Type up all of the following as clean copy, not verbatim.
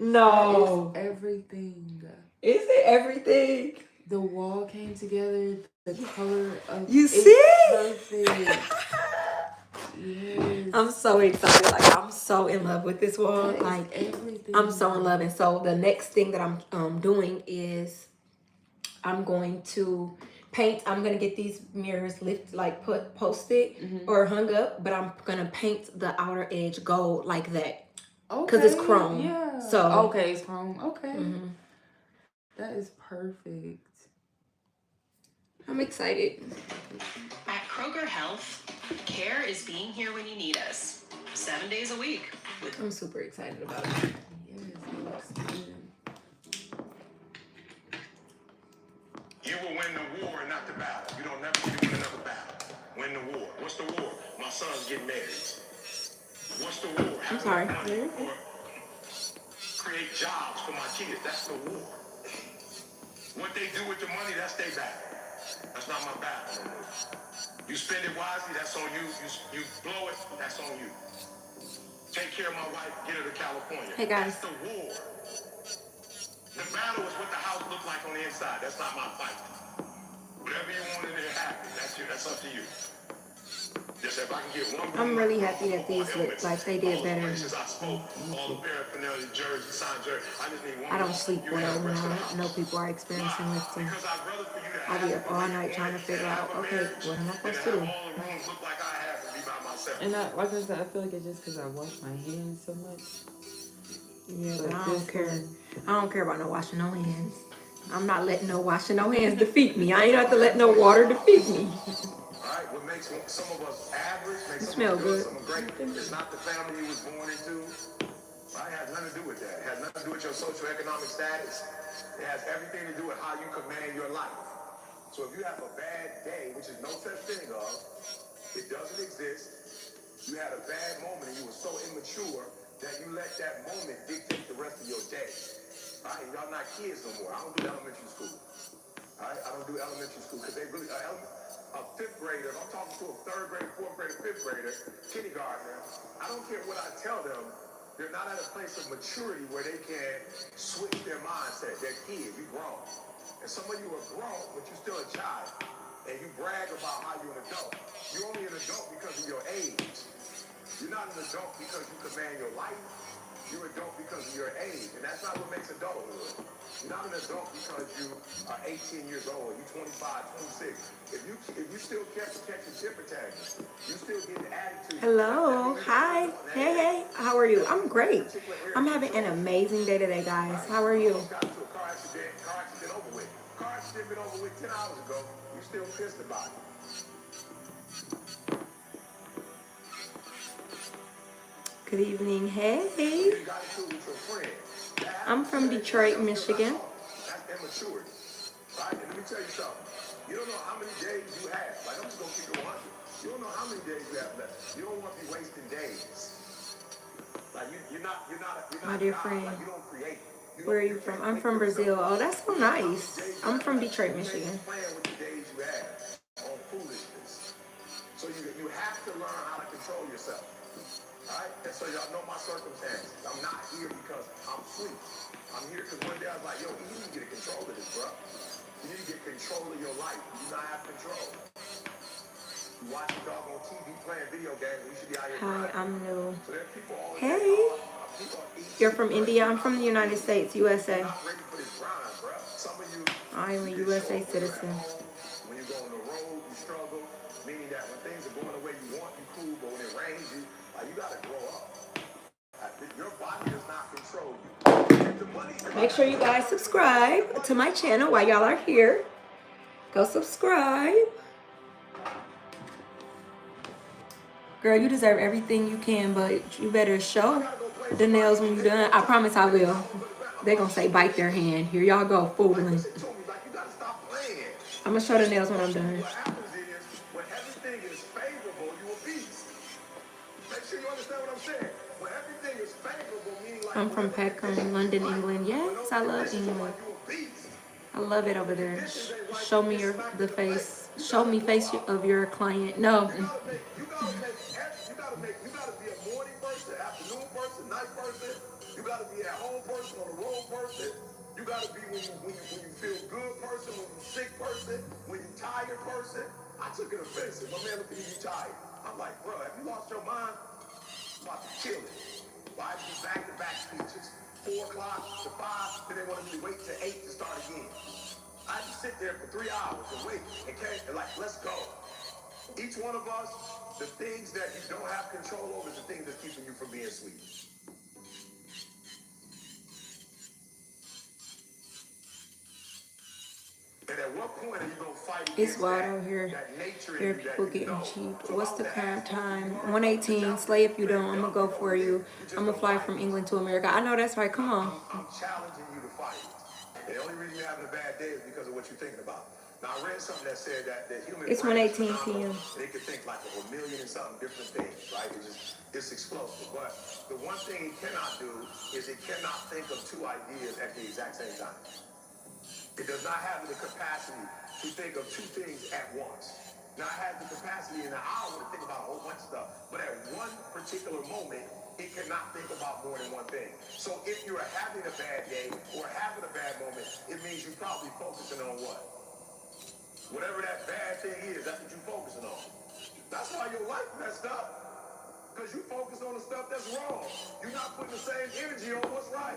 No. That is everything. Is it everything? The wall came together. The color of You it's see? perfect. Yes. I'm so excited. Like, I'm so in love with this wall. That is Like, I'm everything. so in love. And so the next thing that I'm doing is I'm going to paint. I'm gonna get these mirrors like put posted or hung up, but I'm gonna paint the outer edge gold like that because it's Okay, chrome. yeah. So Okay, it's chrome. Okay. That is perfect. I'm excited. At Kroger Health, care is being here when you need us, 7 days a week. I'm super excited about it. Yes, it looks good. You will win the war and not the battle. You don't never need to win another battle. Win the war. What's the war? My son's getting married. What's the war? I'm Have sorry. enough money or create jobs for my kids. That's the war. What they do with the money, that's their battle. That's not my battle no more. You spend it wisely, that's on you. You blow it, that's on you. Take care of my wife, get her to California. Hey guys. That's the war. The battle is what the house looked like on the inside. That's not my fight. Whatever you want in there, happen. That's up to you. Just if I can get one. I'm really happy that these look like they did better. Places I spoke, all the paraphernalia, jersey, signed jersey. I just need one. I don't sleep well when I know people are experiencing lifting. Because I'd rather for you to I'll be up all night trying to figure out, okay, what am I supposed to do? all the rooms look like I have and be by myself. And like I said, I feel like it's just because I wash my hands so much. Yeah, but I don't care. I don't care about no washing no hands. I'm not letting no washing no hands defeat me. I ain't have to let no water defeat me. Right? What makes some of us average, makes You some smell of us good, good. some are great. It's not the family you was born into. Right? It has nothing to do with that. It has nothing to do with your socioeconomic status. It has everything to do with how you command your life. So if you have a bad day, which is no such thing of, it doesn't exist. You had a bad moment and you were so immature that you let that moment dictate the rest of your day. All right? Y'all not kids no more. I don't do elementary school. All right? I don't do elementary school because they really, a fifth grader, if I'm talking to a third grader, fourth grader, fifth grader, kindergartner, I don't care what I tell them, they're not at a place of maturity where they can switch their mindset. They're kids, you grown. And some of you are grown, but you're still a child. And you brag about how you're an adult. You're only an adult because of your age. You're not an adult because you command your life. You're an adult because of your age. And that's not what makes adulthood. You're not an adult because you are 18 years old, you're 25, 26. If you still catching temper tantrums, you still getting attitude. Hello. Hi. Hey, hey. How are you? I'm great. I'm having an amazing day today, guys. How are you? Got into a car accident over with. Car accident been over with 10 hours ago. You still pissed about it. Good evening. Hey. You got into it with your friend. I'm from Detroit, Michigan. That's immaturity. Right? And let me tell you something. You don't know how many days you have. Like, I'm just going to keep it 100. You don't know how many days you have left. You don't want to be wasting days. Like, My dear friend. Like, you don't create. Where are you from? I'm from Brazil. Oh, that's so nice. I'm from Detroit, Michigan. Playing with the days you have on foolishness. So you have to learn how to control yourself. All right? And so y'all know my circumstances. I'm not here because I'm free. I'm here because one day I was like, yo, you need to get control of this, bro. You need to get control of your life. You do not have control. You watch a dog on TV playing video games, you should be out here. Hi, I'm new. So there are people all Hey. You're from India? I'm from the United States, USA. not ready for this grind, bro. Some of you, I am a USA citizen. when you go on the road, you struggle, meaning that when things are going the way you want, you cool, but when it rains, you got to grow up. Your body does not control you. Make sure you guys subscribe to my channel while y'all are here. Go subscribe. Girl, you deserve everything you can, but you better show the nails when you're done. I promise I will. They're going to say bite their hand. Here y'all go, fooling. I'm going to show the nails when I'm done. What happens is, when everything is favorable, you a beast. Make sure you understand what I'm saying. When everything is favorable, meaning like I'm from Peckham, London, England. Yes, I love England. I love it over there. Show me the face. Show me face of your client. No. You gotta be a morning person, afternoon person, night person. You gotta be at home person, on the road person. You gotta be when you feel good person, when you sick person, when you tired person. I took it offensive. My man looked at me, you tired. I'm like, bro, have you lost your mind? I'm about to kill it. Why do you back-to-back speeches? 4 o'clock to 5, then they wanted me to wait till 8 to start again. I had to sit there for 3 hours and wait and came and like, let's go. Each one of us, the things that you don't have control over is the things that's keeping you from being sweet. And at what point are you going to fight It's against wild that, out here. that nature There in are you that people you getting know? cheap. So What's I'm the gonna current ask time? you, 118. Slay if you don't. I'm gonna go for you. I'm gonna fly from England to America. I know that's right. Come on. I'm challenging you to fight. And the only reason you're having a bad day is because of what you're thinking about. Now, I read something that said that the human It's brain is 1:18 phenomenal, p.m. and it can think like a million and something different things, right? It's explosive. But the one thing it cannot do is it cannot think of 2 ideas at the exact same time. It does not have the capacity to think of 2 things at once. Now, it has the capacity in an hour to think about a whole bunch of stuff, but at one particular moment, it cannot think about more than one thing. So if you're having a bad day or having a bad moment, it means you're probably focusing on what? Whatever that bad thing is, that's what you're focusing on. That's why your life messed up. Because you focus on the stuff that's wrong. You're not putting the same energy on what's right.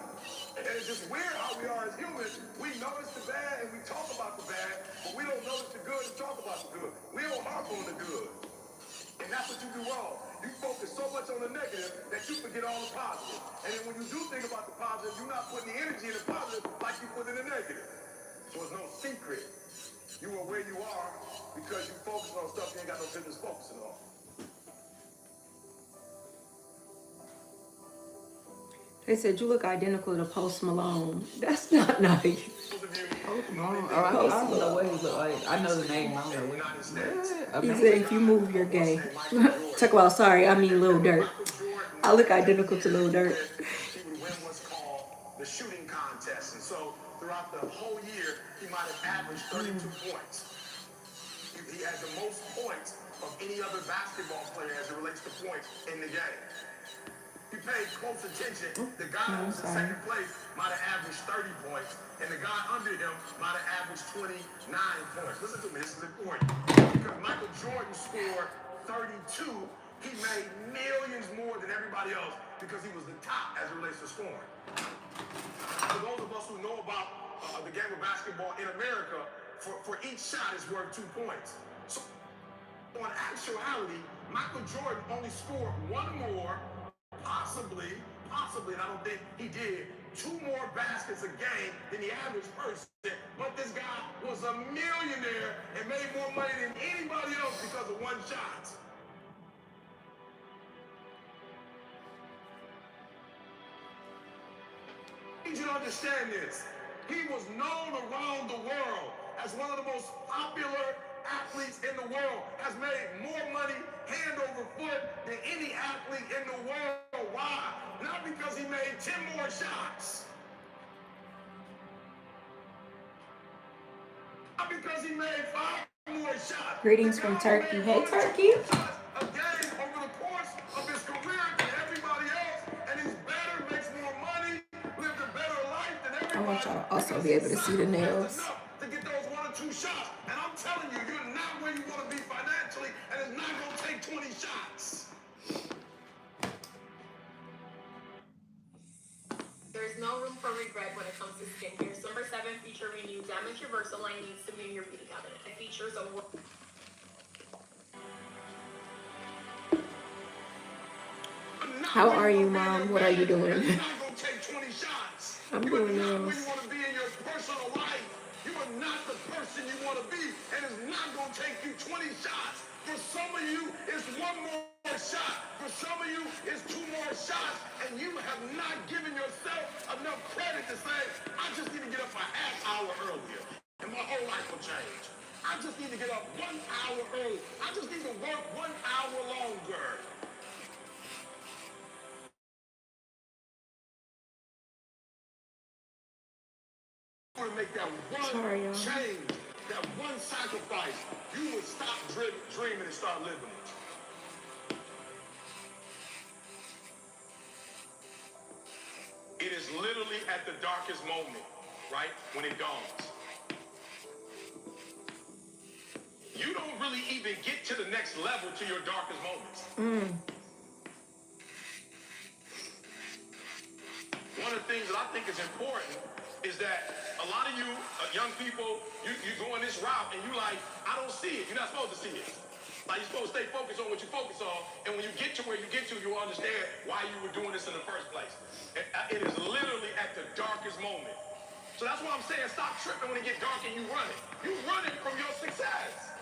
And it's just weird how we are as humans. We notice the bad and we talk about the bad, but we don't notice the good and talk about the good. We don't harp on the good. And that's what you do wrong. You focus so much on the negative that you forget all the positive. And then when you do think about the positive, you're not putting the energy in the positive like you put in the negative. So it's no secret. You are where you are because you focus on stuff you ain't got no business focusing on. They said you look identical to Post Malone. That's not nice. Post Malone. Oh, I don't know what he look like. I know the name. I don't know what. He said if you move, you're gay. Talk about sorry, I mean Lil Durk. I look identical to Lil Durk. He would win what's called the shooting contest. And so throughout the whole year, he might have averaged 32 points. He had the most points of any other basketball player as it relates to points in the game. He paid close attention. The guy who was in second place might have averaged 30 points, and the guy under him might have averaged 29 points. Listen to me, this is important. Because Michael Jordan scored 32, he made millions more than everybody else because he was the top as it relates to scoring. For those of us who know about the game of basketball in America, for each shot is worth 2 points. So, in actuality, Michael Jordan only scored 1 more, possibly, and I don't think he did, 2 more baskets a game than the average person. But this guy was a millionaire and made more money than anybody else because of 1 shot. I need you to understand this. He was known around the world as one of the most popular athletes in the world, has made more money hand over foot than any athlete in the world. Why? Not because he made 10 more shots. Not because he made 5 more shots. Greetings from Turkey. Hey, Turkey. A game over the course of his career than everybody else, and he's better, makes more money, lived a better life than everybody. I want y'all to also be able to see the nails. To get those 1 or 2 shots, and I'm telling you, you're not where you want to be financially, and it's not going to take 20 shots. There's no room for regret when it comes to skincare. Number 7 feature renew damage reversal line needs to be in your beauty cabinet. It features a How are you, Mom? What are you doing? It's not going to take 20 shots. I'm You are doing not where nails. you want to be in your personal life. You are not the person you want to be, and it's not going to take you 20 shots. For some of you, it's 1 more shot. For some of you, it's 2 more shots, and you have not given yourself enough credit to say, I just need to get up a half hour earlier, and my whole life will change. I just need to get up 1 hour early. I just need to work 1 hour longer. To make that one change, that one sacrifice, you would stop dreaming and start living it. is literally at the darkest moment, right? When it dawns. You don't really even get to the next level to your darkest moments. One of the things that I think is important is that a lot of you young people, you going this route and you like, I don't see it. You're not supposed to see it. Like, you're supposed to stay focused on what you focus on, and when you get to where you get to, you'll understand why you were doing this in the first place. It is literally at the darkest moment. So that's why I'm saying stop tripping when it gets dark and you run it. You run it from your success.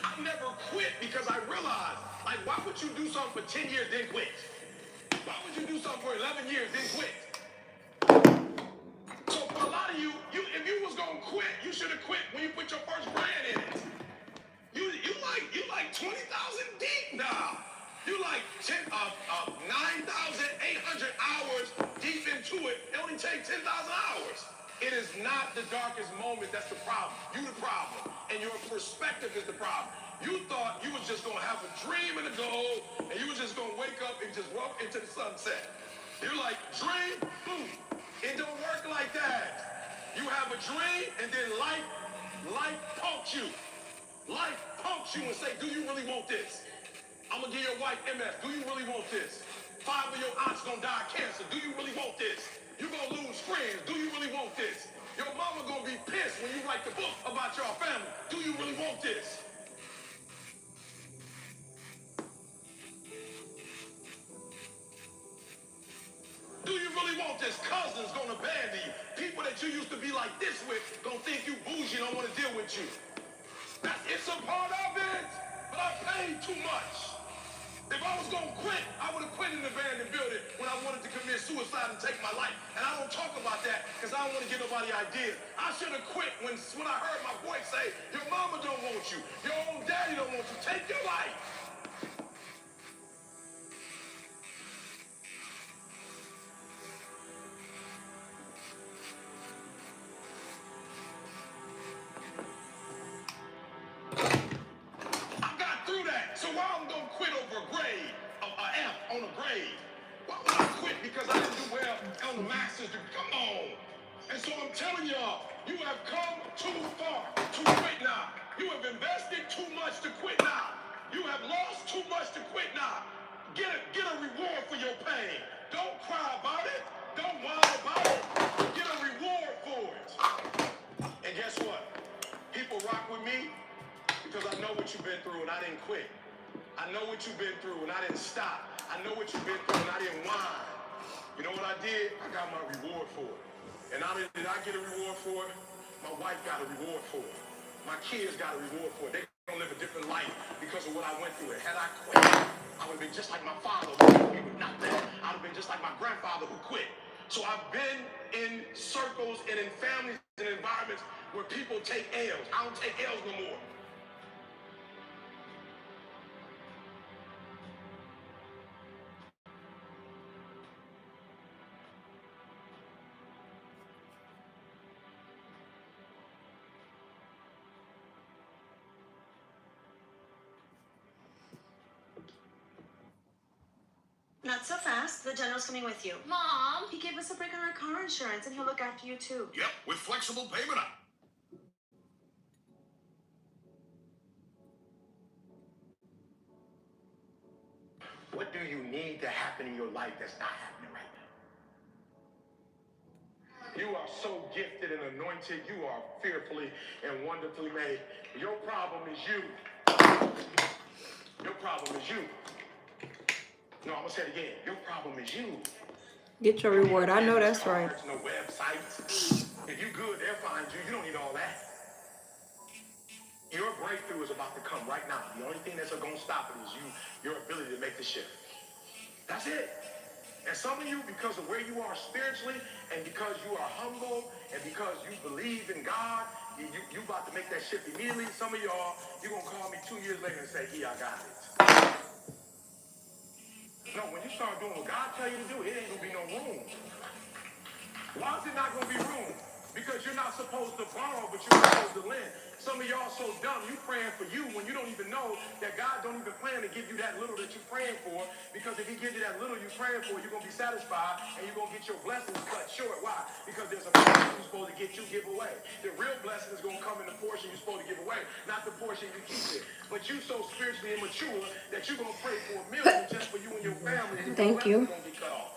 I never quit because I realized, like, why would you do something for 10 years then quit? Why would you do something for 11 years then quit? So for a lot of you, if you was gonna quit, you should have quit when you put your first brand in it. You like 20,000 deep now. You like 9,800 hours deep into it. It only takes 10,000 hours. It is not the darkest moment that's the problem. You the problem. And your perspective is the problem. You thought you was just gonna have a dream and a goal, and you was just gonna wake up and just walk into the sunset. You're like, dream, boom. It don't work like that. You have a dream, and then life pumps you. Life pumps you and say, do you really want this? I'm gonna give your wife MS. Do you really want this? 5 of your aunts gonna die of cancer. Do you really want this? You gonna lose friends. Do you really want this? Your mama gonna be pissed when you write the book about your family. Do you really want this? Do you really want this? Cousins gonna abandon you. People that you used to be like this with gonna think you bougie and don't want to deal with you. It's a part of it, but I paid too much. If I was gonna quit, I would have quit in the abandoned building when I wanted to commit suicide and take my life. And I don't talk about that because I don't want to give nobody ideas. I should have quit when I heard my voice say, your mama don't want you, your own daddy don't want you, take your life. So why I'm gonna quit over a grade, an F on a grade? Why would I quit because I didn't do well on the master's degree? Come on. And so I'm telling y'all, you have come too far to quit now. You have invested too much to quit now. You have lost too much to quit now. Get a reward for your pain. Don't cry about it. Don't whine about it. Get a reward for it. And guess what? People rock with me because I know what you've been through and I didn't quit. I know what you've been through and I didn't stop. I know what you've been through and I didn't whine. You know what I did? I got my reward for it. And not only did I get a reward for it, my wife got a reward for it. My kids got a reward for it. They're going to live a different life because of what I went through. And had I quit, I would have been just like my father who quit with nothing. I would have been just like my grandfather who quit. So I've been in circles and in families and environments where people take L's. I don't take L's no more. Not so fast. The general's coming with you. Mom! He gave us a break on our car insurance, and he'll look after you too. Yep, with flexible payment up. What do you need to happen in your life that's not happening right now? You are so gifted and anointed. You are fearfully and wonderfully made. Your problem is you. Your problem is you. No, I'm going to say it again. Your problem is you. Get your reward. I know that's right. No websites. If you good, they'll find you. You don't need all that. Your breakthrough is about to come right now. The only thing that's going to stop it is your ability to make the shift. That's it. And some of you, because of where you are spiritually, and because you are humble, and because you believe in God, you about to make that shift immediately. Some of y'all, you're going to call me 2 years later and say, yeah, I got it. No, when you start doing what God tell you to do, it ain't going to be no room. Why is it not going to be room? Because you're not supposed to borrow, but you're supposed to lend. Some of y'all so dumb, you praying for you when you don't even know that God don't even plan to give you that little that you're praying for. Because if he gives you that little you're praying for, you're going to be satisfied and you're going to get your blessings cut short. Why? Because there's a portion you're supposed to get you give away. The real blessing is going to come in the portion you're supposed to give away, not the portion you keep it. But you so spiritually immature that you're going to pray for $1 million just for you and your family. And Thank you. Going to get cut off.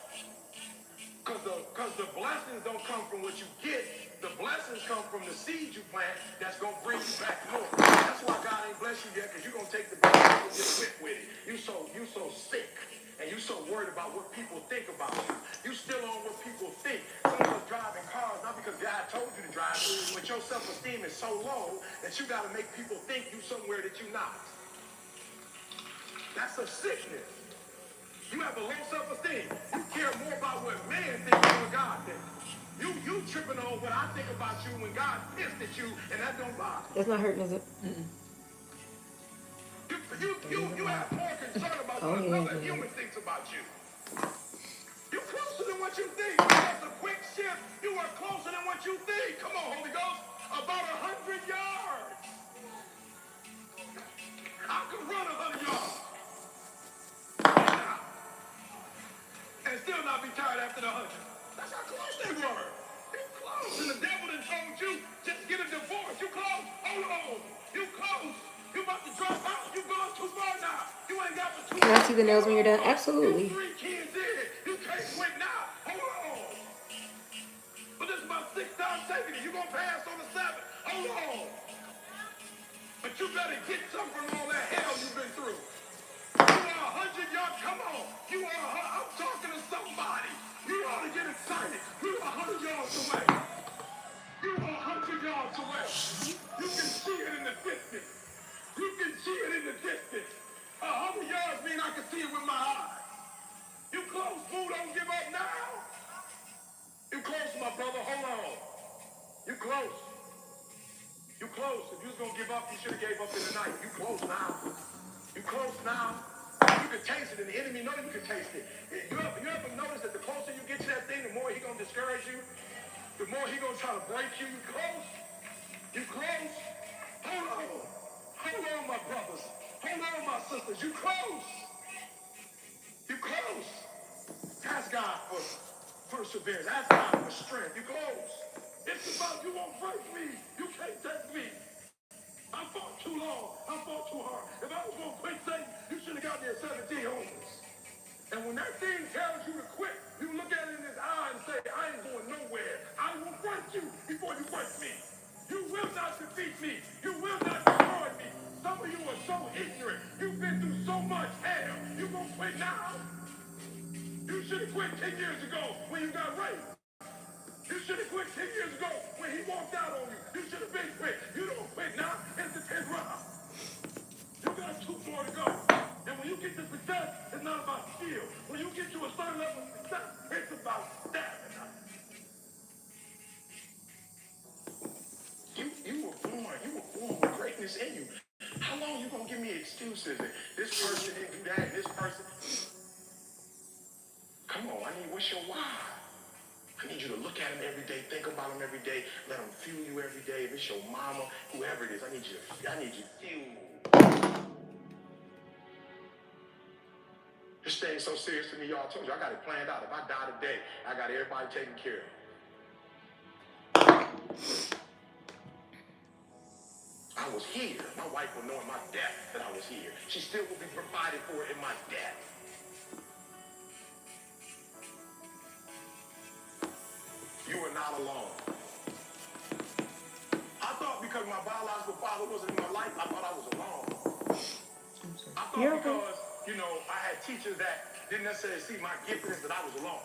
Because the blessings don't come from what you get. The blessings come from the seed you plant that's going to bring you back more. That's why God ain't blessed you yet, because you're going to take the blessings and get whipped with it. You so sick, and you so worried about what people think about you. You still on what people think. Some of us driving cars, not because God told you to drive, but your self-esteem is so low that you got to make people think you somewhere that you're not. That's a sickness. You have a low self-esteem. You care more about what man thinks than what God thinks. You tripping on what I think about you when God pissed at you, and that don't bother. That's not hurting, is it? You have more concern about what another human thinks about you. You're closer than what you think. That's a quick shift. You are closer than what you think. Come on, Holy Ghost. About 100 yards. I could run 100 yards. And still not be tired after the 100. That's how close they were. You close. And the devil done told you, just get a divorce. You close. Hold on. You close. You about to drop out. You gone too far now. You ain't got but 2 Can I see the nails when you're done? You Absolutely. 3 kids in. You can't quit now. Hold on. But this is my 6th time taking it. You gonna pass on the 7th. Hold on. But you better get something from all that hell you've been through. You are 100 yards. Come on. I'm talking to somebody. You ought to get excited. You are 100 yards away. You are 100 yards away. You can see it in the distance. You can see it in the distance. 100 yards mean I can see it with my eyes. You close, boo. Don't give up now. You close, my brother. Hold on. You close. You close. If you was going to give up, you should have gave up in the night. You close now. You close now. You can taste it, and the enemy knows you can taste it. You ever notice that the closer you get to that thing, the more he gonna discourage you, the more he gonna try to break you. You close. You close. Hold on. Hold on, my brothers. Hold on, my sisters. You close. You close. Ask God for perseverance. Ask God for strength. You close. It's about you won't break me. You can't take me. I fought too long. I fought too hard. If I was going to quit Satan, you should have got me at 17 homes. And when that thing tells you to quit, you look at it in his eye and say, I ain't going nowhere. I will break you before you break me. You will not defeat me. You will not destroy me. Some of you are so ignorant. You've been through so much hell. You going to quit now? You should have quit 10 years ago when you got raped. You should have quit 10 years ago when he walked out on you. You should have been quit. You don't quit now. It's the 10th round. You got 2 more to go. And when you get to success, it's not about skill. When you get to a certain level of success, it's about stamina. You were born with greatness in you. How long you gonna give me excuses? This person didn't do that, this person. Come on, what's your why? I need you to look at him every day, think about him every day, let him fuel you every day. If it's your mama, whoever it is, I need you fuel. This thing's so serious to me, y'all. I told you, I got it planned out. If I die today, I got everybody taken care of. I was here. My wife will know in my death that I was here. She still will be provided for in my death. You are not alone. I thought because my biological father wasn't in my life, I thought I was alone. I thought because, I had teachers that didn't necessarily see my giftedness that I was alone.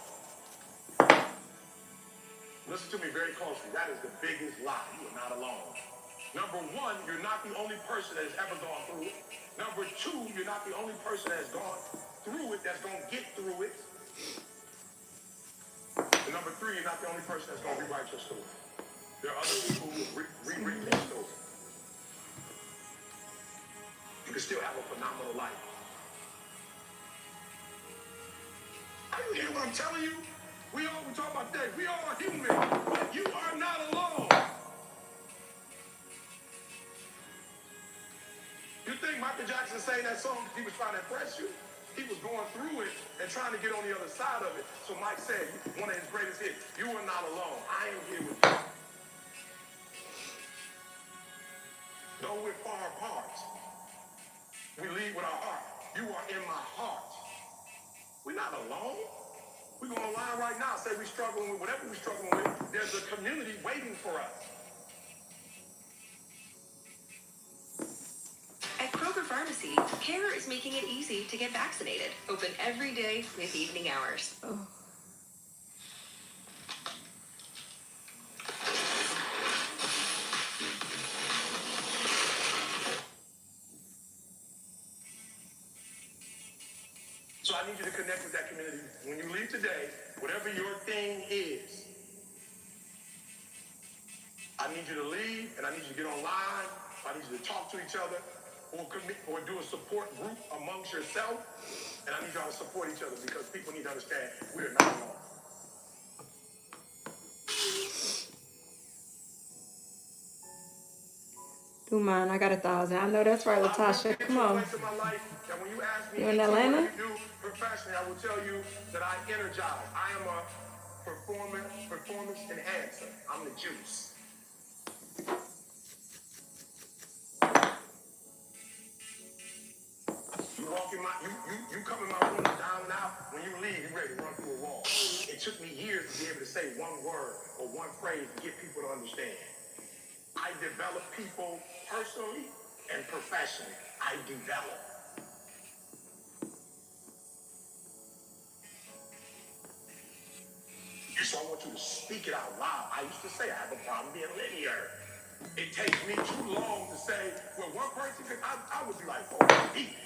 Listen to me very closely. That is the biggest lie. You are not alone. Number 1, you're not the only person that has ever gone through it. Number 2, you're not the only person that has gone through it that's going to get through it. And number 3, you're not the only person that's going to rewrite your story. There are other people who will rewrite your story. You can still have a phenomenal life. Are you hearing what I'm telling you? We talk about that. We all are human, but you are not alone. You think Michael Jackson sang that song because he was trying to impress you? He was going through it and trying to get on the other side of it. So Mike said, one of his greatest hits, you are not alone. I am here with you. Though we're far apart, we lead with our heart. You are in my heart. We're not alone. We're going to line right now, say we're struggling with whatever we're struggling with. There's a community waiting for us. At Kroger Pharmacy, Care is making it easy to get vaccinated. Open every day with evening hours. Oh. So I need you to connect with that community. When you leave today, whatever your thing is, I need you to leave and I need you to get online. I need you to talk to each other or commit or do a support group amongst yourself. And I need y'all to support each other because people need to understand we are not alone. Do mine. I got 1,000. I know that's right, Latasha. Come on. You in Atlanta? What do you do professionally? I will tell you that I energize. I am a performance enhancer. I'm the juice. You come in my room down and out. When you leave, you're ready to run through a wall. It took me years to be able to say one word or one phrase to get people to understand. I develop people personally and professionally. I develop. So I want you to speak it out loud. I used to say I have a problem being linear. It takes me too long to say, well, one person could, I would be like, oh,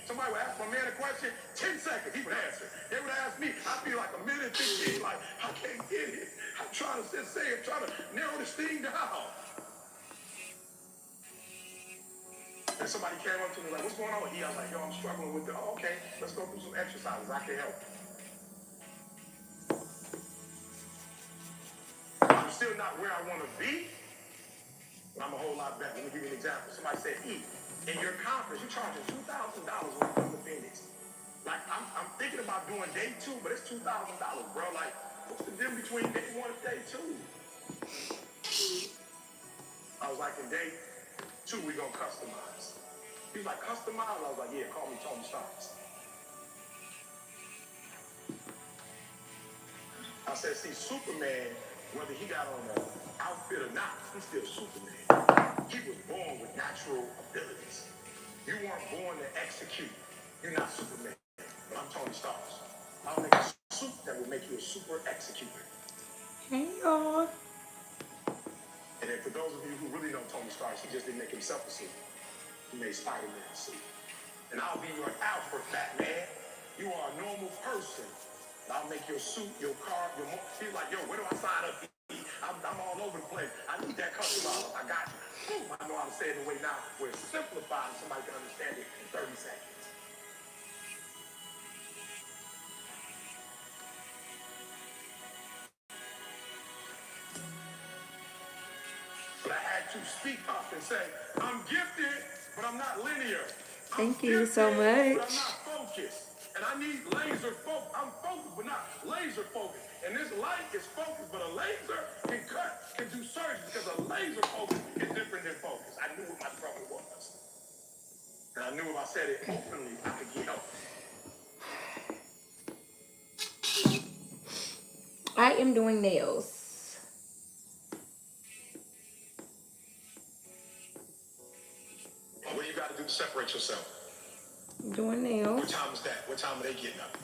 somebody would ask my man a question, 10 seconds, he would answer. They would ask me, I'd be like a minute 15, like, I can't get it. I'm trying to I'm trying to narrow this thing down. And somebody came up to me like, what's going on with you? I was like, yo, I'm struggling with it. Oh, okay, let's go through some exercises. I can help. I'm still not where I want to be, but I'm a whole lot better. Let me give you an example. Somebody said, in your conference, you're charging $2,000 when you come to Phoenix. Like, I'm thinking about doing day 2, but it's $2,000, bro. Like, what's the difference between day 1 and day 2? I was like, in day 2, we gonna customize. He was like, customize? I was like, yeah, call me Tony Starks. I said, see, Superman, whether he got on an outfit or not, he's still Superman. He was born with natural abilities. You weren't born to execute. You're not Superman. But I'm Tony Starks. I'll make a suit that will make you a super executor. Hey, y'all. And then for those of you who really know Tony Starks, he just didn't make himself a suit. He made Spider-Man a suit. And I'll be your Alfred, Batman. You are a normal person. I'll make your suit, your car, he's like, yo, where do I sign up? I'm all over the place. I need that customer. I got you. I know how to say it in a way now where it's simplified and somebody can understand it in 30 seconds. But I had to speak up and say, I'm gifted, but I'm not linear. Thank you so much. But I'm not focused. And I need laser focus. I'm focused, but not laser focused. And this light is focused, but a laser can do surgery because a laser focus is different than focus. I knew what my trouble was. And I knew if I said it openly, I could get help. I am doing nails. What do you got to do to separate yourself? Doing nails. What time is that? What time are they getting up?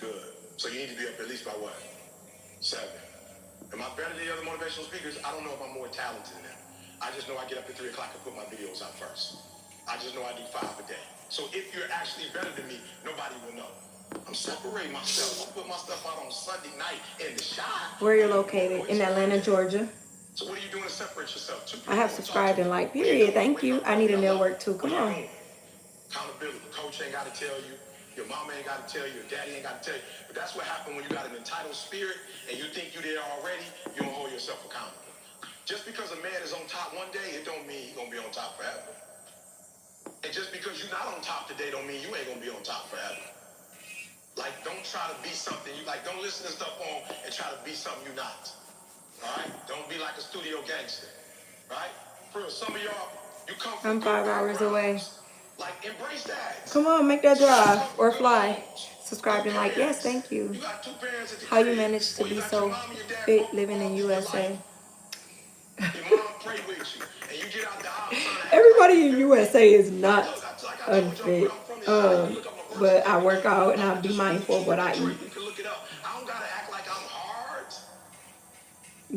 Good. So you need to be up at least by what? 7. Am I better than the other motivational speakers? I don't know if I'm more talented than them. I just know I get up at 3 o'clock and put my videos out first. I just know I do 5 a day. So if you're actually better than me, nobody will know. I'm separating myself. I put my stuff out on Sunday night in the shop. Where you're located? In Atlanta, Georgia. So what are you doing to separate yourself? I have subscribed and liked. Period. Thank you. I need a nail work too. Come on. Accountability. Coach ain't got to tell you. Your mama ain't got to tell you. Your daddy ain't got to tell you. But that's what happened when you got an entitled spirit and you think you're there already. You don't hold yourself accountable. Just because a man is on top one day, it don't mean he's going to be on top forever. And just because you're not on top today don't mean you ain't going to be on top forever. Like, don't try to be something you like. Don't listen to stuff on and try to be something you're not. All right? Don't be like a studio gangster. Right? For real, some of y'all, you come from I'm 5 hours away. Like, embrace that. Come on, make that drive or fly. Subscribe and like. Yes, thank you. You got 2 parents at the How you crib. manage to Or you be got your so mom and your dad fit both living in involved your USA? life. Your mom pray with you, and you get out the house trying to act Everybody like in you USA is Look, not like I told y'all, unfit. I'm from the South. You look up my birth But I work certificate, out and I'm I a be Detroit, mindful of what I Detroit. eat. You can look it up. I don't gotta act like I'm hard.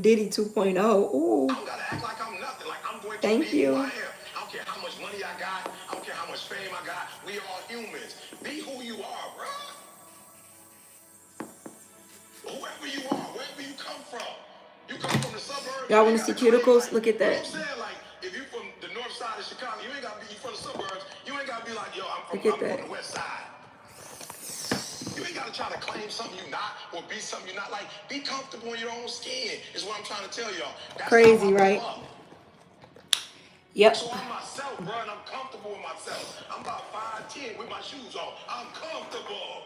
Diddy 2.0. Ooh, I don't gotta act like I'm nothing. Like I'm going to thank be who I you. am. I don't care how much money I got. I don't care how much fame I got. We all humans. Be who you are, bro. Whoever you are, wherever you come from. You come from the suburbs. Y'all You want ain't to see gotta claim cuticles? like. Look at You know what that. I'm saying? Like if you from the north side of Chicago, you ain't gotta be. You from the suburbs. You ain't gotta be like, yo, I'm Look at from that. the west side. You ain't gotta try to claim something you're not or be something you're not. Like, be comfortable in your own skin. Is what I'm trying to tell y'all. That's Crazy, how I right? pull up. Yep. So I'm myself, bro, and I'm comfortable with myself. I'm about 5'10" with my shoes on. I'm comfortable.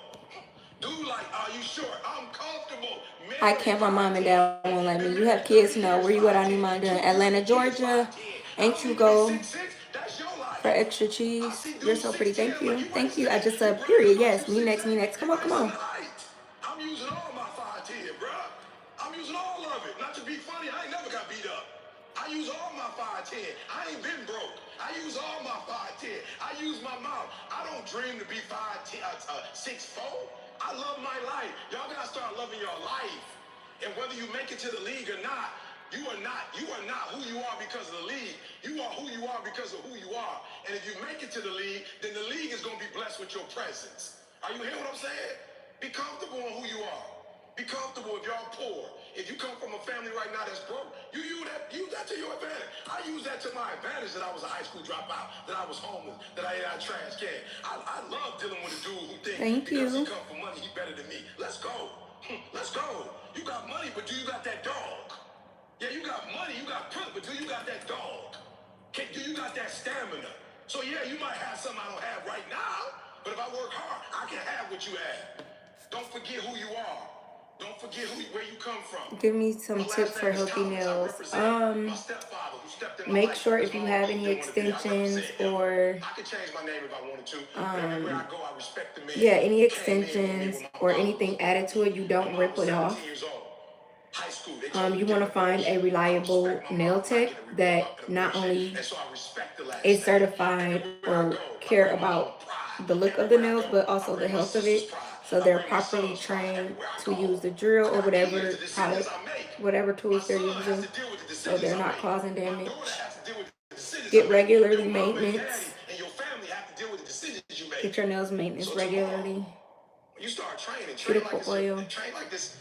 Dude, like, are you sure? I'm comfortable. I Married can't. My mom and 5'10". dad won't let me. Been You have married kids 30 now. years, Where you at? I 5'10". need mine done. 2 Atlanta, beautiful kids, Georgia. 5'10". I Ain't don't you need to be go 6'6". That's your life. for extra I cheese? see You're dudes so pretty. 6'10", Thank like, you. you ain't Thank you. I 6. just You said, probably period. look like Yes. you Me next. Me 6'8". next. You Come on. might Come be on. light. I'm using all my 5'10", bro. I'm using all of it. Not to be funny, I ain't never got beat up. I use all my 5'10". I ain't been broke. I use all my 5'10". I use my mouth. I don't dream to be 5'10", 6'4". I love my life. Y'all gotta start loving your life. And whether you make it to the league or not, you are not who you are because of the league. You are who you are because of who you are. And if you make it to the league, then the league is gonna be blessed with your presence. Are you hearing what I'm saying? Be comfortable in who you are. Be comfortable if y'all poor. If you come from a family right now that's broke, you use that to your advantage. I use that to my advantage that I was a high school dropout, that I was homeless, that I ate out of trash can. I love dealing with a dude who thinks because he come from money, he better than me. Let's go. Let's go. You got money, but do you got that dog? Yeah, you got money, you got print, but do you got that dog? Do you got that stamina? So yeah, you might have something I don't have right now, but if I work hard, I can have what you have. Don't forget who you are. Don't forget where you come from. Give me some My tips last for name is healthy Thomas. I nails. represent my stepfather who stepped in my Make life sure as if you long have as he any didn't want to be. I extensions represent him. or I could change my name if I wanted to, but everywhere I go, I respect the man. yeah, any He came in with me extensions when my or mom anything was added to it, you don't my mom rip was it 17 off. years old. High school. They told me You to want get to a find divorce. a I don't reliable respect my nail mom for not tech getting a that an not abortion, only and so I respect the last is name. certified Everywhere I or go, I care bring my mama about pride. the look of the Everywhere I nails, go, but I also the bring my health of sister's it. pride. So I they're bring my properly son's pride. trained Everywhere I to go, use the drill I or got kids. whatever The decisions product, I make. whatever My tools they're son has using, to deal with the so decisions they're I not make. causing My damage. daughter has to deal with the decisions I Get make. regularly Your mama and daddy maintenance. and your family have to deal with the decisions you make. Get your nails maintenance So tomorrow, regularly. when you start training, Cuticle oil. train like this.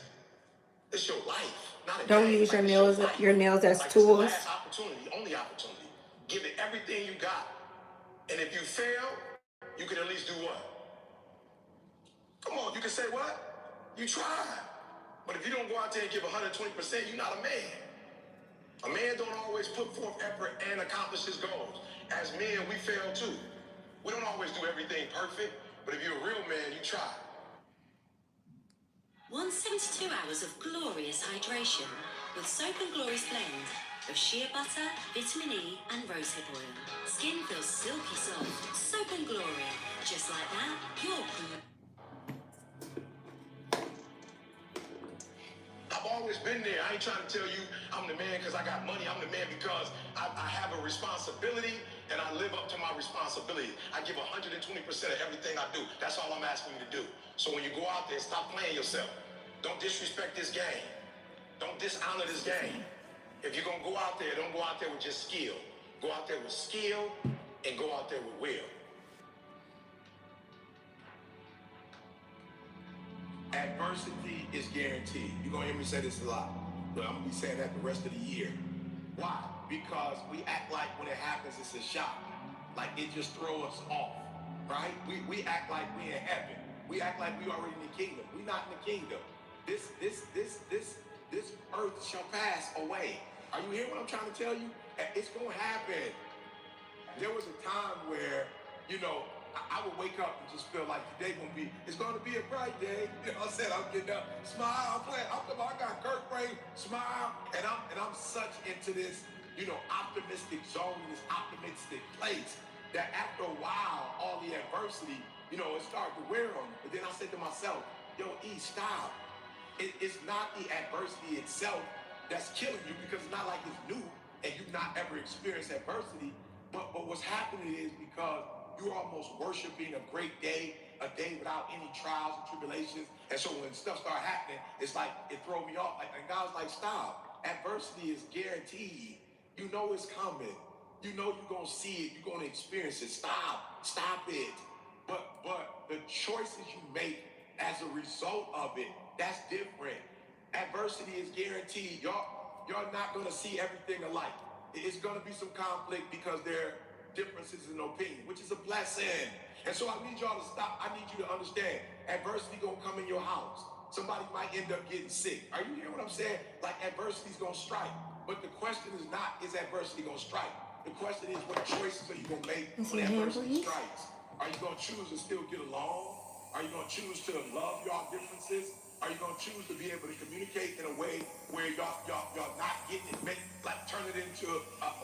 It's your life, not a Don't game. use Like it's your life. your nails as Like it's the tools. last opportunity, only opportunity. Give it everything you got. And if you fail, you can at least do what? Come on, you can say what? You tried. But if you don't go out there and give 120%, you're not a man. A man don't always put forth effort and accomplish his goals. As men, we fail too. We don't always do everything perfect, but if you're a real man, you try. 172 hours of glorious hydration with Soap and Glory's blend of shea butter, vitamin E and rosehip oil. Skin feels silky soft. Soap and Glory. Just like that, you're I've always been there. I ain't trying to tell you I'm the man because I got money. I'm the man because I have a responsibility and I live up to my responsibility. I give 120% of everything I do. That's all I'm asking you to do. So when you go out there, stop playing yourself. Don't disrespect this game. Don't dishonor this game. If you're going to go out there, don't go out there with just skill. Go out there with skill and go out there with will. Adversity is guaranteed. You're going to hear me say this a lot, but I'm going to be saying that the rest of the year. Why? Because we act like when it happens, it's a shock. Like it just throws us off. right? We act like we in heaven. We act like we already in the kingdom. We not in the kingdom. This earth shall pass away. Are you hearing what I'm trying to tell you? It's gonna happen. There was a time where, I would wake up and just feel like today it's gonna be a bright day. You know what I'm saying? I'm getting up, smile, I'm playing, I got Kirk Franklin, smile, and I'm such into this, optimistic zone, this optimistic place that after a while, all the adversity, it started to wear on me. But then I said to myself, yo, stop. It's not the adversity itself that's killing you, because it's not like it's new and you've not ever experienced adversity. But what's happening is because you're almost worshiping a great day, a day without any trials and tribulations. And so when stuff start happening, it's like it throws me off. And God's like, stop. Adversity is guaranteed. You know it's coming. You know you're gonna see it. You're gonna experience it. Stop it. But the choices you make as a result of it, that's different. Adversity is guaranteed. Y'all not gonna see everything alike. It's gonna be some conflict because there are differences in opinion, which is a blessing. And so I need y'all to stop. I need you to understand, adversity gonna come in your house. Somebody might end up getting sick. Are you hearing what I'm saying? Like, adversity's gonna strike. But the question is not, is adversity gonna strike? The question is, what choices are you gonna make when adversity strikes? Are you gonna choose to still get along? Are you gonna choose to love y'all differences? Are you gonna choose to be able to communicate in a way where y'all not getting it, turn it into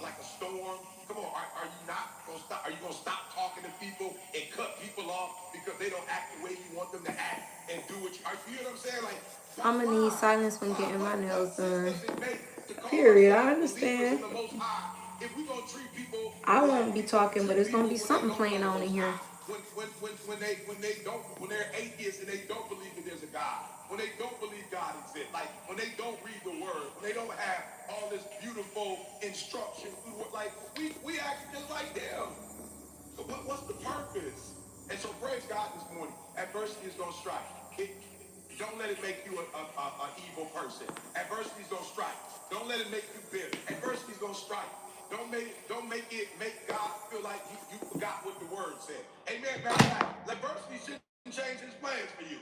like a storm? Come on, are you not gonna stop? Are you gonna stop talking to people and cut people off because they don't act the way you want them to act and do what you? Are you hear what I'm saying? Like, I'm gonna need silence when getting my nails done. Period. I understand. If we gonna treat people, I won't be talking, but it's gonna be something playing on in here. When they're atheists and they don't believe that there's a God, when they don't believe God exists, like when they don't read the word, when they don't have all this beautiful instruction, like we act just like them. So what's the purpose? And so praise God this morning. Adversity is gonna strike. Don't let it make you an evil person. Adversity is gonna strike. Don't let it make you bitter. Adversity is gonna strike. Don't make it make God feel like you forgot what the word said. Amen. Adversity shouldn't change his plans for you.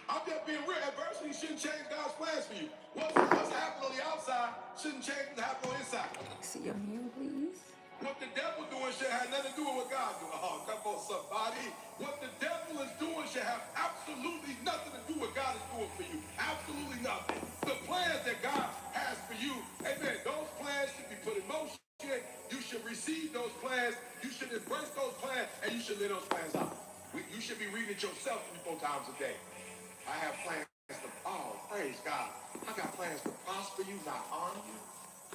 I'm just being real. Adversity shouldn't change God's plans for you. What's happening on the outside shouldn't change what's happening on the inside. See your hand, please. What the devil doing should have nothing to do with what God doing. Oh, come on, somebody. What the devil is doing should have absolutely nothing to do with what God is doing for you. Absolutely nothing. The plans that God has for you, amen, those plans should be put in motion. You should receive those plans. You should embrace those plans, and you should live those plans out. You should be reading it yourself 3-4 times a day. I have plans to, praise God. I got plans to prosper you, not harm you.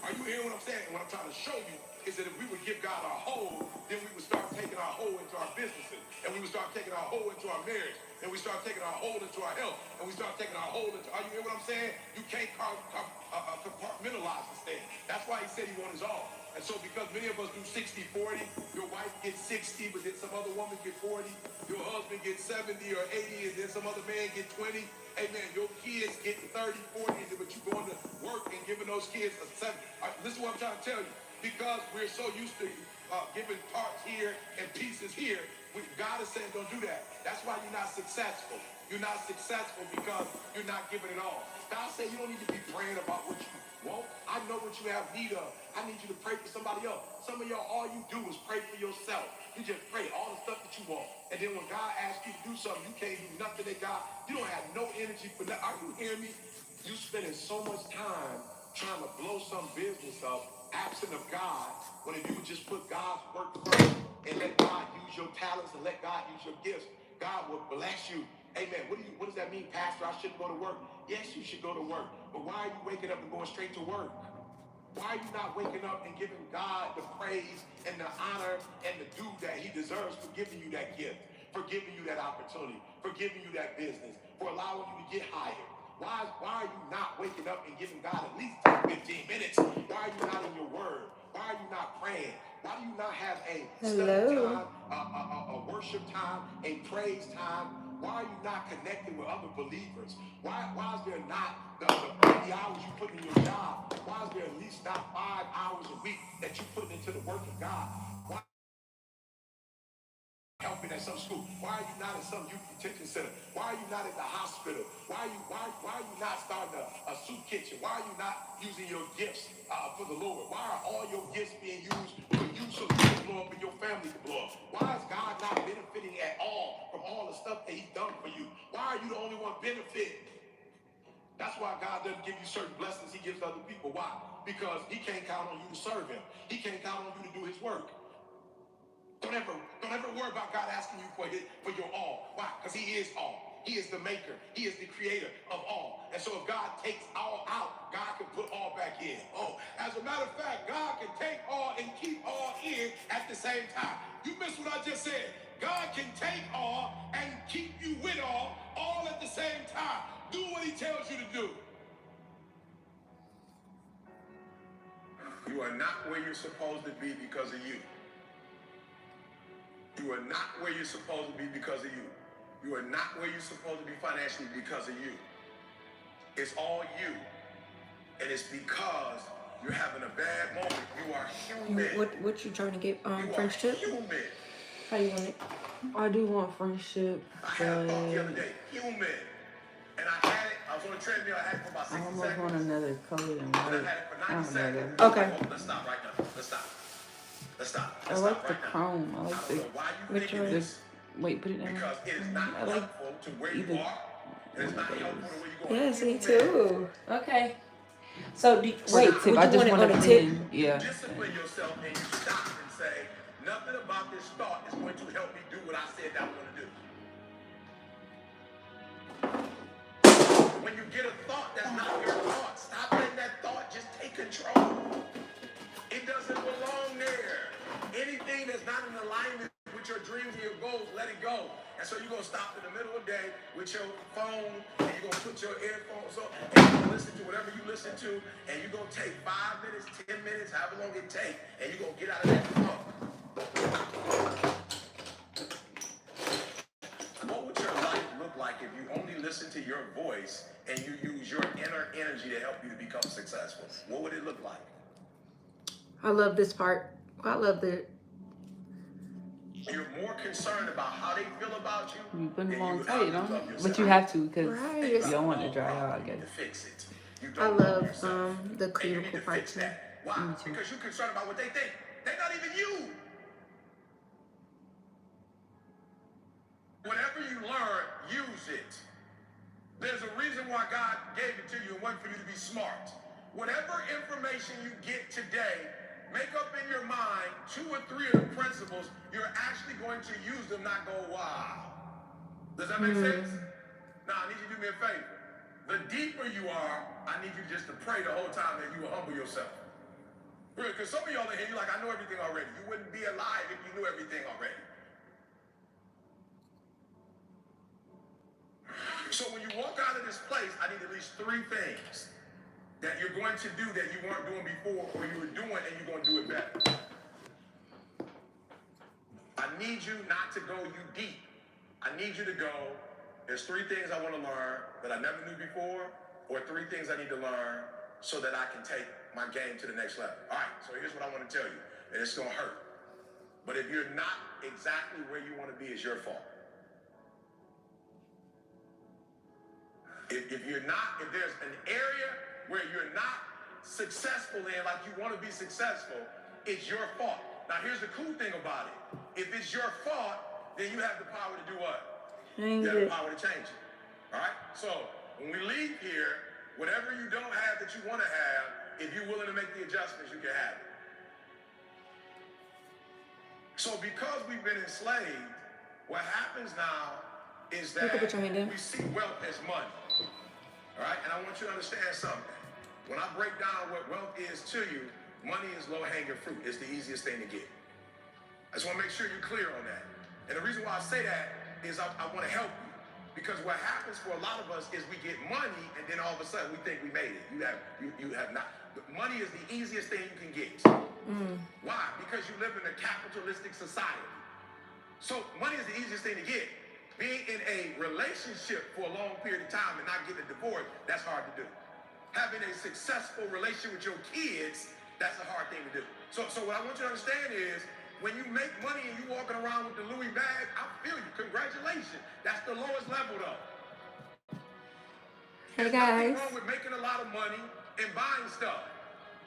Are you hearing what I'm saying? And what I'm trying to show you is that if we would give God our whole, then we would start taking our whole into our businesses. And we would start taking our whole into our marriage. And we start taking our whole into our health. And we start taking our whole into, are you hearing what I'm saying? You can't compartmentalize this thing. That's why he said he wants his all. And so because many of us do 60-40, your wife gets 60, but then some other woman get 40, your husband gets 70 or 80, and then some other man get 20. Amen. Your kids get 30, 40, but you're going to work and giving those kids a 7. This is what I'm trying to tell you. Because we're so used to giving parts here and pieces here, God is saying don't do that. That's why you're not successful. You're not successful because you're not giving it all. God said you don't need to be praying about what you want. I know what you have need of. I need you to pray for somebody else. Some of y'all, all you do is pray for yourself. You just pray all the stuff that you want. And then when God asks you to do something, you can't do nothing that God, you don't have no energy for that. Are you hearing me? You spending so much time trying to blow some business up, absent of God, when if you would just put God's work first and let God use your talents and let God use your gifts, God will bless you. Amen. What does that mean, Pastor? I shouldn't go to work. Yes, you should go to work. But why are you waking up and going straight to work? Why are you not waking up and giving God the praise and the honor and the due that he deserves for giving you that gift, for giving you that opportunity, for giving you that business, for allowing you to get hired? Why are you not waking up and giving God at least 10, 15 minutes? Why are you not in your word? Why are you not praying? Why do you not have a study time, a worship time, a praise time? Why are you not connecting with other believers? Why is there not the 80 hours you put in your job? Why is there at least not 5 hours a week that you put into the work of God? Why not at some youth detention center? Why are you not at the hospital? Why are you not starting a soup kitchen? Why are you not using your gifts for the Lord? Why are all your gifts being used for you so you can blow up and your family can blow up? Why is God not benefiting at all from all the stuff that he's done for you? Why are you the only one benefiting? That's why God doesn't give you certain blessings he gives other people. Why? Because he can't count on you to serve him. He can't count on you to do his work. Don't ever worry about God asking you for your all. Why? Because he is all. He is the maker. He is the creator of all. And so if God takes all out, God can put all back in. Oh, as a matter of fact, God can take all and keep all in at the same time. You missed what I just said. God can take all and keep you with all at the same time. Do what he tells you to do. You are not where you're supposed to be because of you. You are not where you're supposed to be because of you. You are not where you're supposed to be financially because of you. It's all you. And it's because you're having a bad moment. You are human. What you trying to get You friendship? are human. How you want it? I do want friendship, I had a thought the other day. Human. And I had it. I was on a treadmill. I had it for about 60 I almost seconds. want another color than And I white. had it for I 90 don't know seconds. that. Okay. Oh, let's stop right now. Let's stop. Let's stop. I Let's like stop the right now. chrome. I I like don't the. know why you Which thinking one? this. Wait, put it down. Because it is not I like helpful to where you either are. And it's not one of helpful to those. where you're going. Yes, me Human. too. Okay. So For wait, the would tip, you I just want it want on a a tip? clean. Yeah. Discipline yourself and you stop and say, nothing about this thought is going to help me do what I said I want to do. When you get a thought that's not your thought, stop letting that thought just take control. It doesn't belong there. Anything that's not in alignment with your dreams and your goals, let it go. And so you're going to stop in the middle of the day with your phone, and you're going to put your earphones on, and you're going to listen to whatever you listen to, and you're going to take 5 minutes, 10 minutes, however long it takes, and you're going to get out of that funk. What would your life look like if you only listen to your voice and you use your inner energy to help you to become successful? What would it look like? I love this part. I love the. You're more concerned about how they feel about you You put than them on you how tight, you don't love you? yourself. But you have to because Right. you don't want it to dry out, I You need guess. to fix it. You I don't love yourself. the And you need cuticle to part fix too. that. Why? Me too. Because you're concerned about what they think. They're not even you. Whatever you learn, use it. There's a reason why God gave it to you and wasn't for you to be smart. Whatever information you get today, make up in your mind 2 or 3 of the principles. You're actually going to use them, not go, wow. Does that make sense? Now, I need you to do me a favor. The deeper you are, I need you just to pray the whole time that you will humble yourself. Because some of y'all in here, you're like, I know everything already. You wouldn't be alive if you knew everything already. So when you walk out of this place, I need at least 3 things that you're going to do that you weren't doing before, or you were doing and you're going to do it better. I need you not to go you deep. I need you to go, there's 3 things I want to learn that I never knew before, or 3 things I need to learn so that I can take my game to the next level. All right, so here's what I want to tell you, and it's going to hurt. But if you're not exactly where you want to be, it's your fault. If there's an area where you're not successful in, like you want to be successful, it's your fault. Now, here's the cool thing about it. If it's your fault, then you have the power to do what? Change You have it. the power to change it. All right? So, when we leave here, whatever you don't have that you want to have, if you're willing to make the adjustments, you can have it. So, because we've been enslaved, what happens now is that You can put your hand in. we see wealth as money. All right? And I want you to understand something. When I break down what wealth is to you, money is low-hanging fruit. It's the easiest thing to get. I just want to make sure you're clear on that. And the reason why I say that is I want to help you. Because what happens for a lot of us is we get money, and then all of a sudden we think we made it. You have not. Money is the easiest thing you can get. Why? Because you live in a capitalistic society. So money is the easiest thing to get. Being in a relationship for a long period of time and not getting a divorce, that's hard to do. Having a successful relationship with your kids, that's a hard thing to do. So what I want you to understand is, when you make money and you walking around with the Louis bag, I feel you. Congratulations. That's the lowest level though. Hey There's nothing guys. wrong with making a lot of money and buying stuff.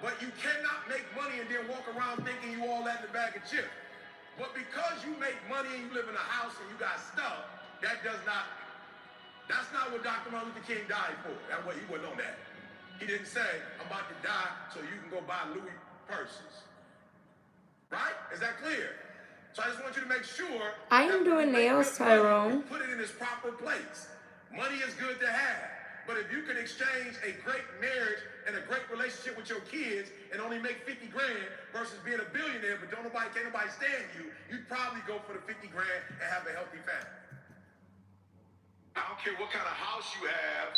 But you cannot make money and then walk around thinking you all that in the bag of chips. But because you make money and you live in a house and you got stuff, that's not what Dr. Martin Luther King died for. That's what he wasn't on that. He didn't say, I'm about to die so you can go buy Louis purses. Right? Is that clear? So I just want you to make sure. I am doing nails, Tyrone. Put it in its proper place. Money is good to have. But if you can exchange a great marriage and a great relationship with your kids and only make 50 grand versus being a billionaire, but can't nobody stand you, you'd probably go for the 50 grand and have a healthy family. I don't care what kind of house you have,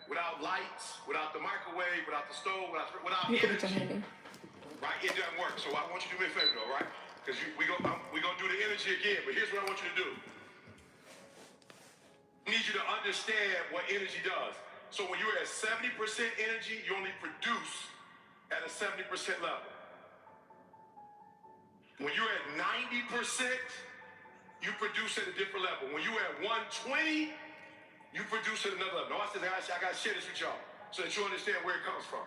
without lights, without the microwave, without the stove, without energy. Right? It doesn't work. So I want you to do me a favor though, right? Because we're gonna do the energy again, but here's what I want you to do. I need you to understand what energy does. So when you're at 70% energy, you only produce at a 70% level. When you're at 90%, you produce at a different level. When you're at 120, you produce at another level. Now, I got to share this with y'all so that you understand where it comes from.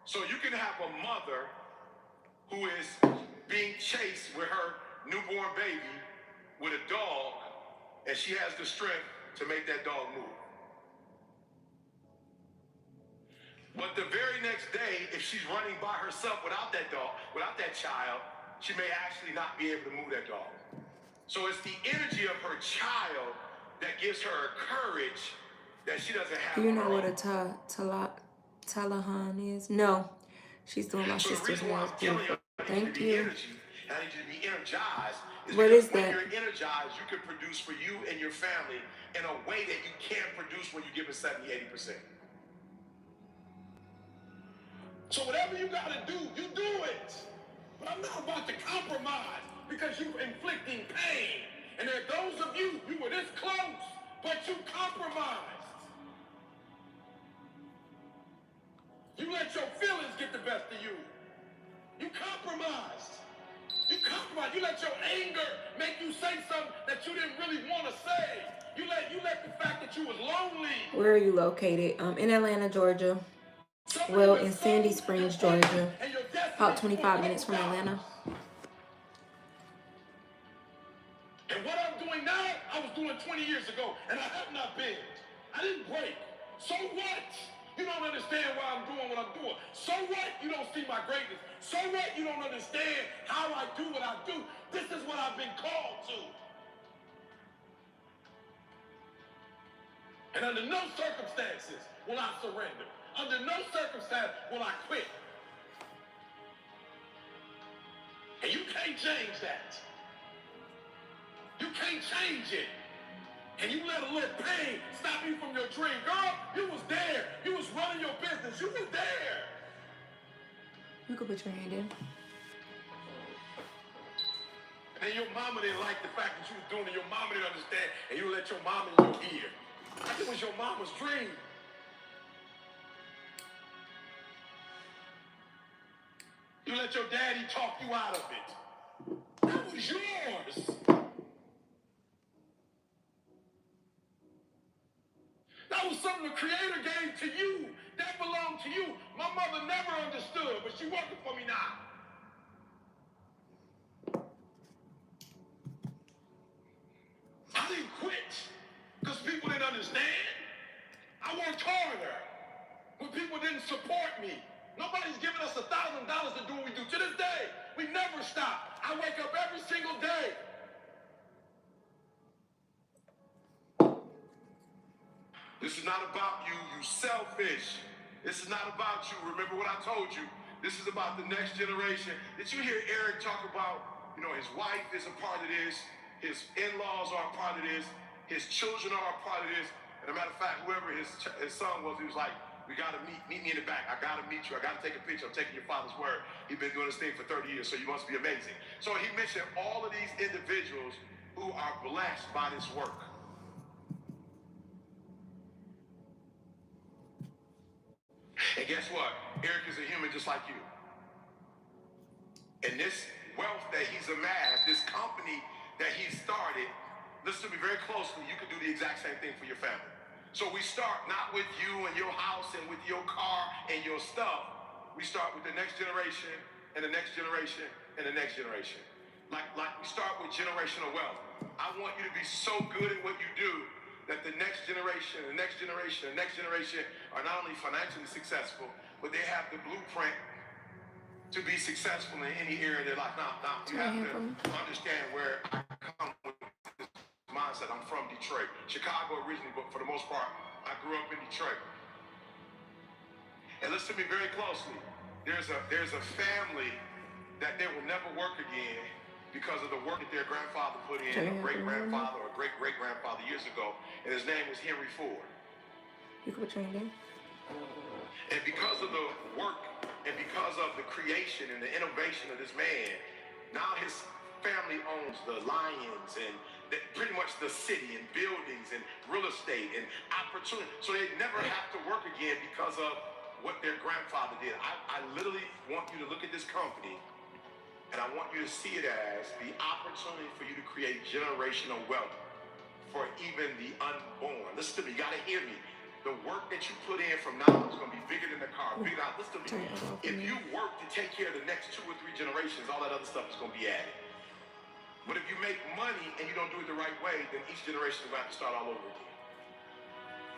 So you can have a mother who is being chased with her newborn baby with a dog, and she has the strength to make that dog move. But the very next day, if she's running by herself without that dog, without that child, she may actually not be able to move that dog. So it's the energy of her child that gives her courage that she doesn't have. Do you know what a Talahan is? No. She's doing my sister's nails. Beautiful. Thank you. I need you to be energized. What is when that? you're energized, you can produce for you and your family in a way that you can't produce when you give it 70, 80%. So whatever you gotta do, you do it. But I'm not about to compromise because you're inflicting pain. And there are those of you were this close, but you compromised. You let your feelings get the best of you. You compromised. You compromised. You let your anger make you say something that you didn't really want to say. You let the fact that you was lonely. Where are you located? In Atlanta, Georgia. Well, in Sandy Springs, Georgia. About 25 minutes from Atlanta. And what I'm doing now, I was doing 20 years ago, and I have not been. I didn't break. So what? You don't understand why I'm doing what I'm doing. So what? You don't see my greatness. So what? You don't understand how I do what I do. This is what I've been called to. And under no circumstances will I surrender. Under no circumstance will I quit. And you can't change that. You can't change it. And you let a little pain stop you from your dream. Girl, you was there. You was running your business. You was there. You could put your hand in. And then your mama didn't like the fact that you was doing it. Your mama didn't understand. And you let your mama in your ear. I think it was your mama's dream. You let your daddy talk you out of it. That was yours. That was something the Creator gave to you. That belonged to you. My mother never understood, but she's working for me now. I didn't quit because people didn't understand. I worked harder when people didn't support me. Nobody's giving us $1,000 to do what we do. To this day, we never stop. I wake up every single day. This is not about you, you selfish. This is not about you. Remember what I told you. This is about the next generation. Did you hear Eric talk about, his wife is a part of this, his in-laws are a part of this, his children are a part of this. And a matter of fact, whoever his son was, he was like, we gotta meet me in the back. I gotta meet you. I gotta take a picture. I'm taking your father's word. He's been doing this thing for 30 years, so you must be amazing. So he mentioned all of these individuals who are blessed by this work. And guess what? Eric is a human just like you. And this wealth that he's amassed, this company that he started, listen to me very closely, you can do the exact same thing for your family. So we start not with you and your house and with your car and your stuff. We start with the next generation and the next generation and the next generation. Like we start with generational wealth. I want you to be so good at what you do that the next generation, the next generation, the next generation are not only financially successful, but they have the blueprint to be successful in any area of their life. Now you have to understand where I come with this mindset. I'm from Detroit, Chicago originally, but for the most part, I grew up in Detroit. And listen to me very closely. There's a family that they will never work again because of the work that their grandfather put in, a great-grandfather or great-great-grandfather years ago, and his name was Henry Ford. You can put your hand in. And because of the work and because of the creation and the innovation of this man, now his family owns the Lions and pretty much the city and buildings and real estate and opportunity. So they never have to work again because of what their grandfather did. I literally want you to look at this company, and I want you to see it as the opportunity for you to create generational wealth for even the unborn. Listen to me, you gotta hear me. The work that you put in from now on is gonna be bigger than the car. Bigger than, listen to me. If you work to take care of the next 2 or 3 generations, all that other stuff is gonna be added. But if you make money and you don't do it the right way, then each generation will have to start all over again.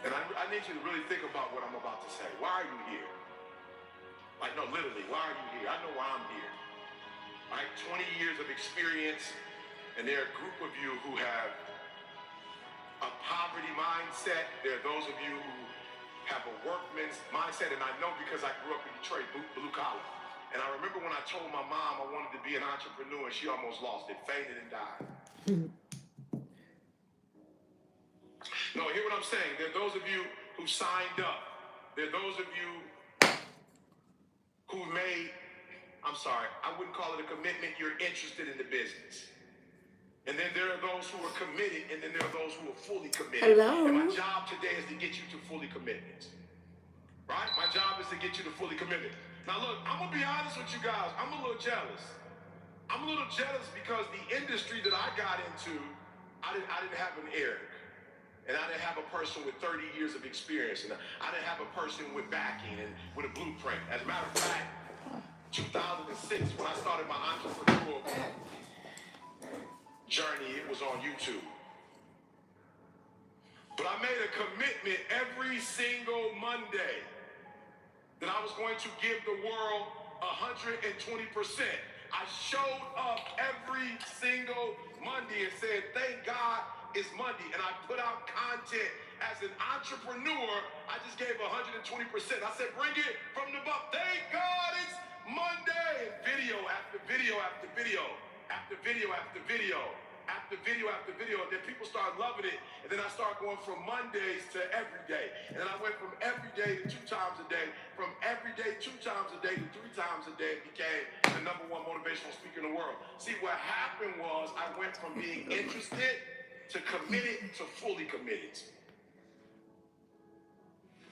And I need you to really think about what I'm about to say. Why are you here? Like, no, literally, why are you here? I know why I'm here. All right, 20 years of experience, and there are a group of you who have a poverty mindset. There are those of you who have a workman's mindset, and I know because I grew up in Detroit, blue collar. And I remember when I told my mom I wanted to be an entrepreneur, she almost lost it, fainted and died. No, hear what I'm saying. There are those of you who signed up. There are those of you who made, I'm sorry, I wouldn't call it a commitment. You're interested in the business. And then there are those who are committed, and then there are those who are fully committed. Hello. And my job today is to get you to fully commitment. Right? My job is to get you to fully commitment. Now look, I'm going to be honest with you guys. I'm a little jealous. I'm a little jealous because the industry that I got into, I didn't have an Eric. And I didn't have a person with 30 years of experience. And I didn't have a person with backing and with a blueprint. As a matter of fact, 2006, when I started my entrepreneurial journey, it was on YouTube. But I made a commitment every single Monday that I was going to give the world 120%. I showed up every single Monday and said, thank God it's Monday. And I put out content as an entrepreneur. I just gave 120%. I said, bring it from the bottom. Thank God it's Monday. And video after video after video after video after video after video after video. And then people started loving it. And then I started going from Mondays to every day. And then I went from every day to 2 times a day. From every day 2 times a day to 3 times a day. It became the #1 motivational speaker in the world. See, what happened was I went from being interested to committed to fully committed.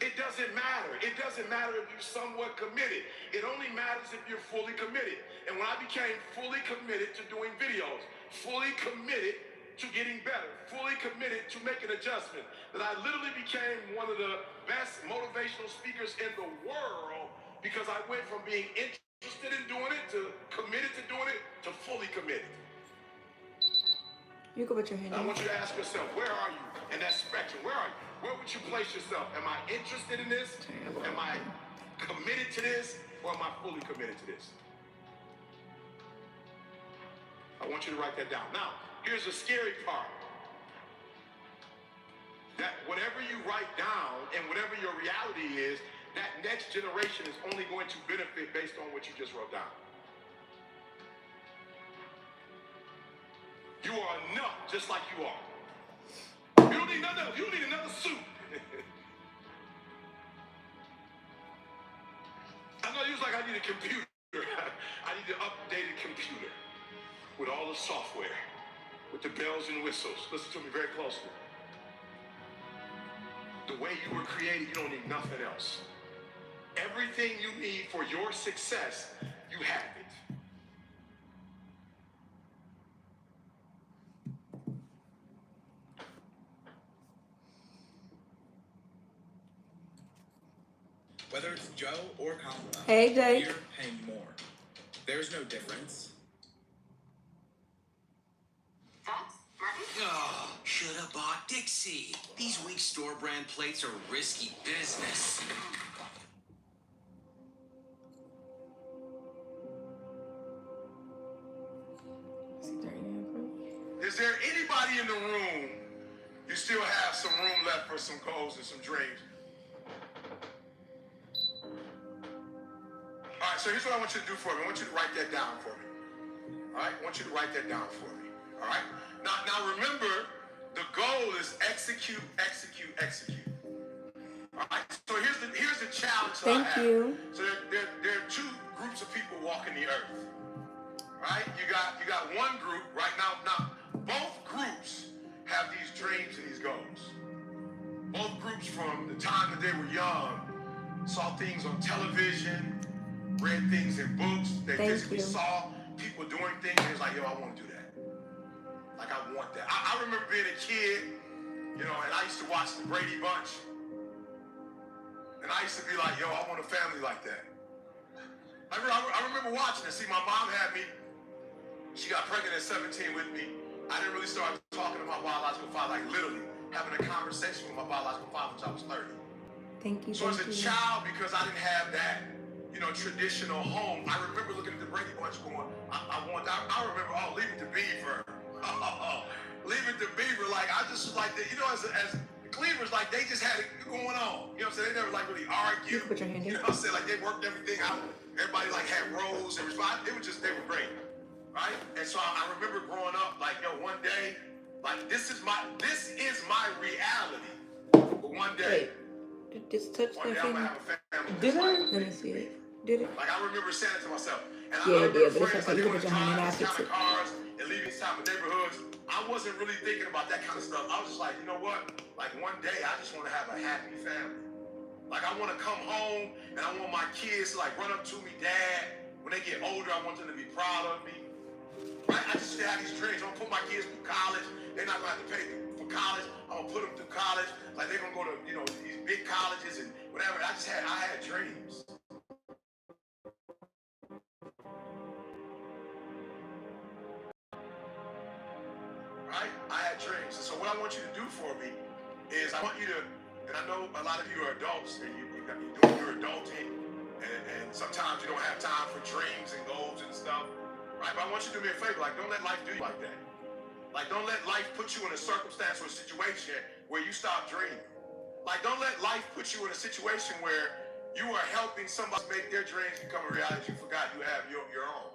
It doesn't matter. It doesn't matter if you're somewhat committed. It only matters if you're fully committed. And when I became fully committed to doing videos, fully committed to getting better, fully committed to making adjustments, that I literally became one of the best motivational speakers in the world because I went from being interested in doing it to committed to doing it to fully committed. You can put your hand I in. want you to ask yourself, where are you in that spectrum? Where are you? Where would you place yourself? Am I interested in this? Am I committed to this? Or am I fully committed to this? I want you to write that down. Now, here's the scary part. That whatever you write down and whatever your reality is, that next generation is only going to benefit based on what you just wrote down. You are enough just like you are. You don't need nothing else. You don't need another suit. I know you was like, I need a computer. I need an updated computer with all the software, with the bells and whistles. Listen to me very closely. The way you were created, you don't need nothing else. Everything you need for your success, you have it. Whether it's Joe or Kamala, Hey, Jake. you're paying more. There's no difference. Thoughts, Martin? Oh, should have bought Dixie. These weak store brand plates are risky business. Is there anybody in the room you still have some room left for some goals and some dreams? All right, so here's what I want you to do for me. I want you to write that down for me. All right, I want you to write that down for me. All right. Now remember, the goal is execute, execute, execute. All right. So here's the challenge that I have. Thank you. So there are two groups of people walking the earth. Right? You got one group right now. Now, both groups have these dreams and these goals. Both groups, from the time that they were young, saw things on television, read things in books. They physically saw people doing things, and it was like, yo, I want to do that. Like, I want that. I remember being a kid, and I used to watch the Brady Bunch. And I used to be like, yo, I want a family like that. I remember watching it. See, my mom had me. She got pregnant at 17 with me. I didn't really start talking to my biological father, like literally having a conversation with my biological father until I was 30. Thank you. So as a child, because I didn't have that, traditional home, I remember looking at the Brady Bunch going, I remember, Leave It to Beaver. Leave It to Beaver. Like, I just was like, as Cleavers, like, they just had it going on. You know what I'm saying? They never, like, really argued. Put your hand in. You know what I'm saying? Like, they worked everything out. Everybody, like, had roles and responsibilities. It was just, they were great. Right? And so I remember growing up, like, one day, like, this is my reality. But one day, did this touch one day I'm gonna have a family. Did I? Let me see it. Did it? Like, I remember saying it to myself. And I Yeah, remember but friends, it's okay. like, You going can to put your hand in, I'll drive fix these it. kind of cars and leave these type of neighborhoods. I wasn't really thinking about that kind of stuff. I was just like, you know what? Like, one day, I just want to have a happy family. Like, I want to come home, and I want my kids to, like, run up to me, Dad. When they get older, I want them to be proud of me. Right? I just have these dreams. I'm going to put my kids through college. They're not going to have to pay for college. I'm going to put them through college. Like, they're going to go to, these big colleges and whatever. I had dreams. Right? I had dreams. And so what I want you to do for me is I want you to, and I know a lot of you are adults and you're doing your adulting, and sometimes you don't have time for dreams and goals and stuff. Right? But I want you to do me a favor. Like, don't let life do you like that. Like, don't let life put you in a circumstance or a situation where you stop dreaming. Like, don't let life put you in a situation where you are helping somebody make their dreams become a reality. You forgot you have your own.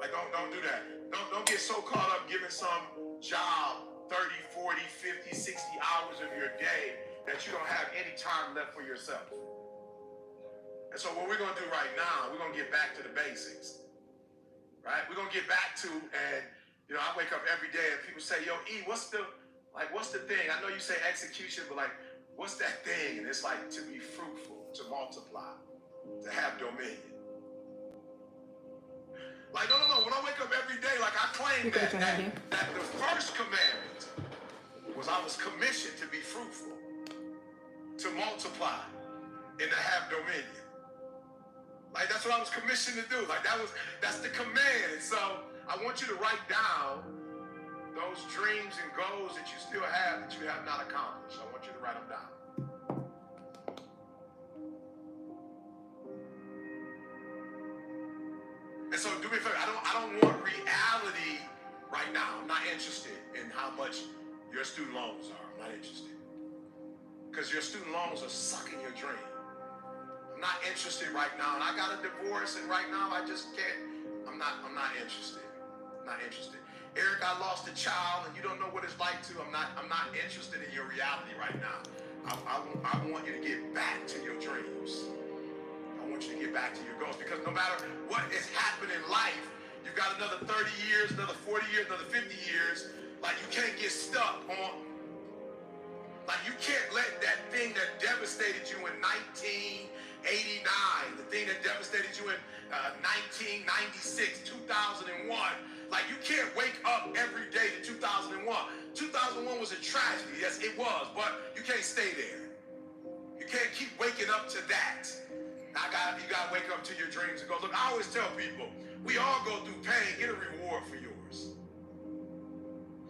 Like, don't do that. Don't get so caught up giving some job 30, 40, 50, 60 hours of your day that you don't have any time left for yourself. And so what we're going to do right now, we're going to get back to the basics. Right? We're going to get back to, and, I wake up every day and people say, yo, E, what's the thing? I know you say execution, but, like, what's that thing? And it's like to be fruitful, to multiply, to have dominion. Like, no. When I wake up every day, like, I claim that the first commandment was I was commissioned to be fruitful, to multiply, and to have dominion. Like, that's what I was commissioned to do. Like, that's the command. And so I want you to write down those dreams and goals that you still have that you have not accomplished. I want you to write them down. And so do me a favor. I don't want reality right now. I'm not interested in how much your student loans are. I'm not interested. Because your student loans are sucking your dream. I'm not interested right now. And I got a divorce, and right now I just can't. I'm not interested. I'm not interested. Eric, I lost a child, and you don't know what it's like to. I'm not interested in your reality right now. I want you to get back to your dreams. I want you to get back to your goals, because no matter what is happening in life, you've got another 30 years, another 40 years, another 50 years. Like, you can't get stuck on, like, you can't let that thing that devastated you in 1989, the thing that devastated you in 1996, 2001, like, you can't wake up every day to 2001. 2001 was a tragedy, yes, it was, but you can't stay there. You can't keep waking up to that. You gotta wake up to your dreams and go, look, I always tell people, we all go through pain, get a reward for yours.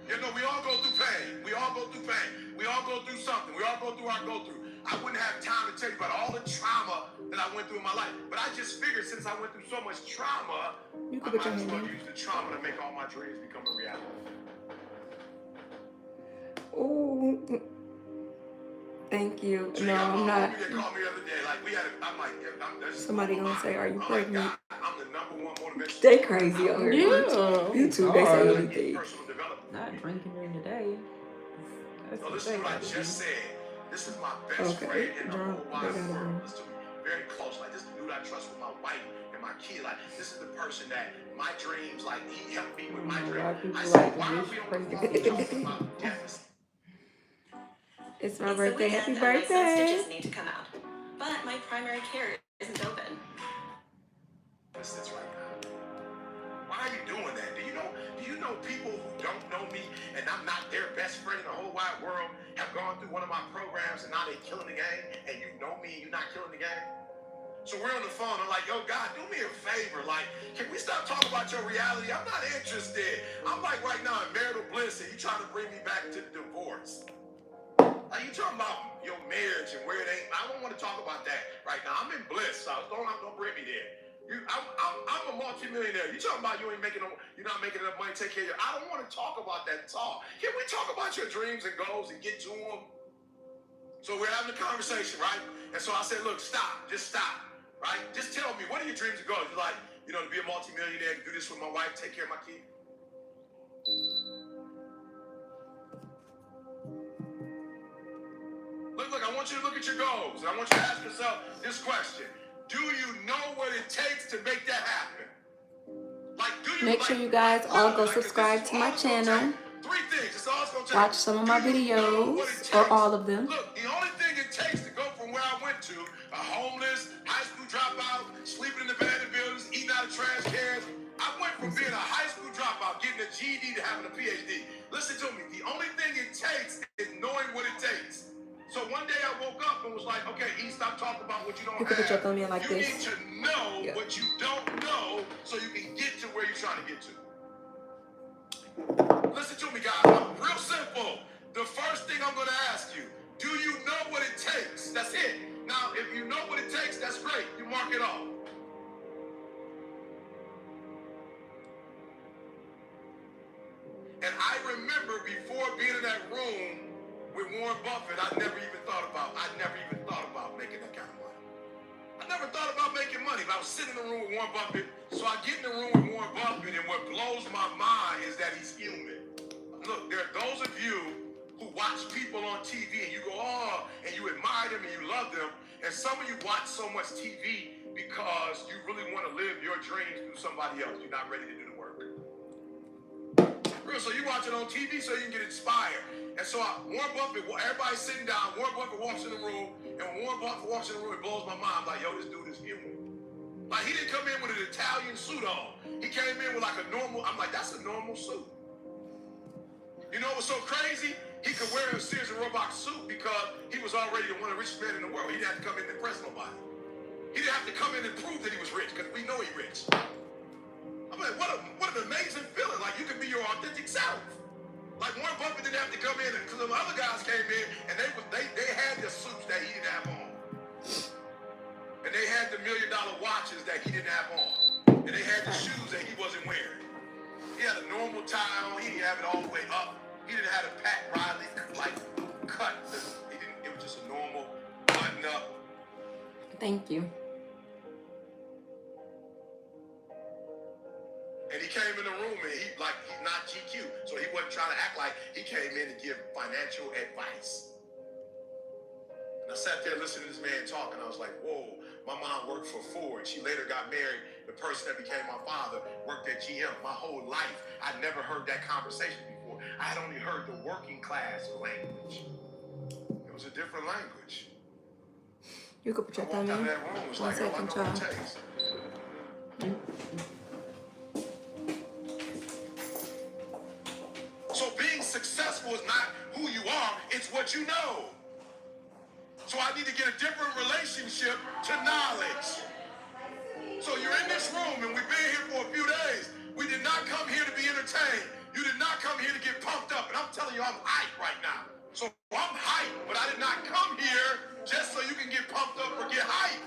You know, we all go through pain. We all go through pain. We all go through something. We all go through our go through. I wouldn't have time to tell you about all the trauma that I went through in my life. But I just figured since I went through so much trauma, I might as well use the trauma to make all my dreams become a reality. Oh, thank you. So No, I'm not. They called me the other day. Like I'm like, Somebody gonna say, "Are you pregnant?" Like, I'm the #1 motivation. They crazy on here. Yeah. YouTube, they say anything. Not drinking during the day. That's No, what listen they to what I gotta do. just said. This is my best friend in the whole wide world. Listen to me very close. Like, this is the dude I trust with my wife and my kid. Like, this is the person that my dreams, like, he helped me with my dreams. I said, why are we on the phone talking about deficit? It's my birthday. Happy birthday. My stitches need to come out. But my primary care isn't open. This is right now. Why are you doing that? Do you know people who don't know me and I'm not their best friend in the whole wide world have gone through one of my programs and now they're killing the game and you know me and you're not killing the game? So we're on the phone. I'm like, yo, God, do me a favor. Like, can we stop talking about your reality? I'm not interested. I'm like right now in marital bliss and you trying to bring me back to divorce. Like, you talking about your marriage and where it ain't. I don't want to talk about that right now. I'm in bliss, so don't bring me there. I'm a multimillionaire. You talking about you're not making enough money to take care of you. I don't want to talk about that at all. Can we talk about your dreams and goals and get to them? So we're having a conversation, right? And so I said, look, stop. Just stop, right? Just tell me, what are your dreams and goals? You're like, to be a multimillionaire, to do this with my wife, take care of my kid. Look, I want you to look at your goals. And I want you to ask yourself this question. Do you know what it takes to make that happen? Make sure you guys all go subscribe to my channel. 3 things. It's all it's gonna take. Watch some of my videos, or all of them. Look, the only thing it takes to go from where I went to, a homeless, high school dropout, sleeping in the abandoned buildings, eating out of trash cans. I went from being a high school dropout, getting a GED, to having a PhD. Listen to me. The only thing it takes is knowing what it takes. So one day I woke up and was like, okay, E, stop talking about what you don't have. You can put your thumb in like you this. need to know what you don't know so you can get to where you're trying to get to. Listen to me, guys. I'm real simple. The first thing I'm going to ask you, do you know what it takes? That's it. Now, if you know what it takes, that's great. You mark it off. And I remember before being in that room with Warren Buffett, I never even thought about making that kind of money. I never thought about making money, but I was sitting in the room with Warren Buffett. So I get in the room with Warren Buffett, and what blows my mind is that he's human. Look, there are those of you who watch people on TV and you go, oh, and you admire them and you love them. And some of you watch so much TV because you really want to live your dreams through somebody else. You're not ready to do the work. So you watch it on TV so you can get inspired. And so Warren Buffett, everybody's sitting down, Warren Buffett walks in the room, and when Warren Buffett walks in the room, it blows my mind. I'm like, yo, this dude is human. Like, he didn't come in with an Italian suit on. He came in with like a normal, I'm like, that's a normal suit. You know what's so crazy? He could wear a Sears and Roebuck suit because he was already one of the richest men in the world. He didn't have to come in and impress nobody. He didn't have to come in and prove that he was rich, because we know he's rich. I'm like, what an amazing feeling. Like, you can be your authentic self. Like, Warren Buffett didn't have to come in, because the other guys came in and they had the suits that he didn't have on. And they had the $1 million watches that he didn't have on. And they had the shoes that he wasn't wearing. He had a normal tie on. He didn't have it all the way up. He didn't have a Pat Riley cut. It was just a normal button up. Thank you. And he came in the room and he's not GQ. So he wasn't trying to act like he came in to give financial advice. And I sat there listening to this man talk, and I was like, whoa, my mom worked for Ford. She later got married. The person that became my father worked at GM. My whole life, I never heard that conversation before. I had only heard the working class language. It was a different language. You could put your thumb in. One second, child. So being successful is not who you are, it's what you know. So I need to get a different relationship to knowledge. So you're in this room and we've been here for a few days. We did not come here to be entertained. You did not come here to get pumped up. And I'm telling you, I'm hyped right now. So I'm hyped, but I did not come here just so you can get pumped up or get hyped.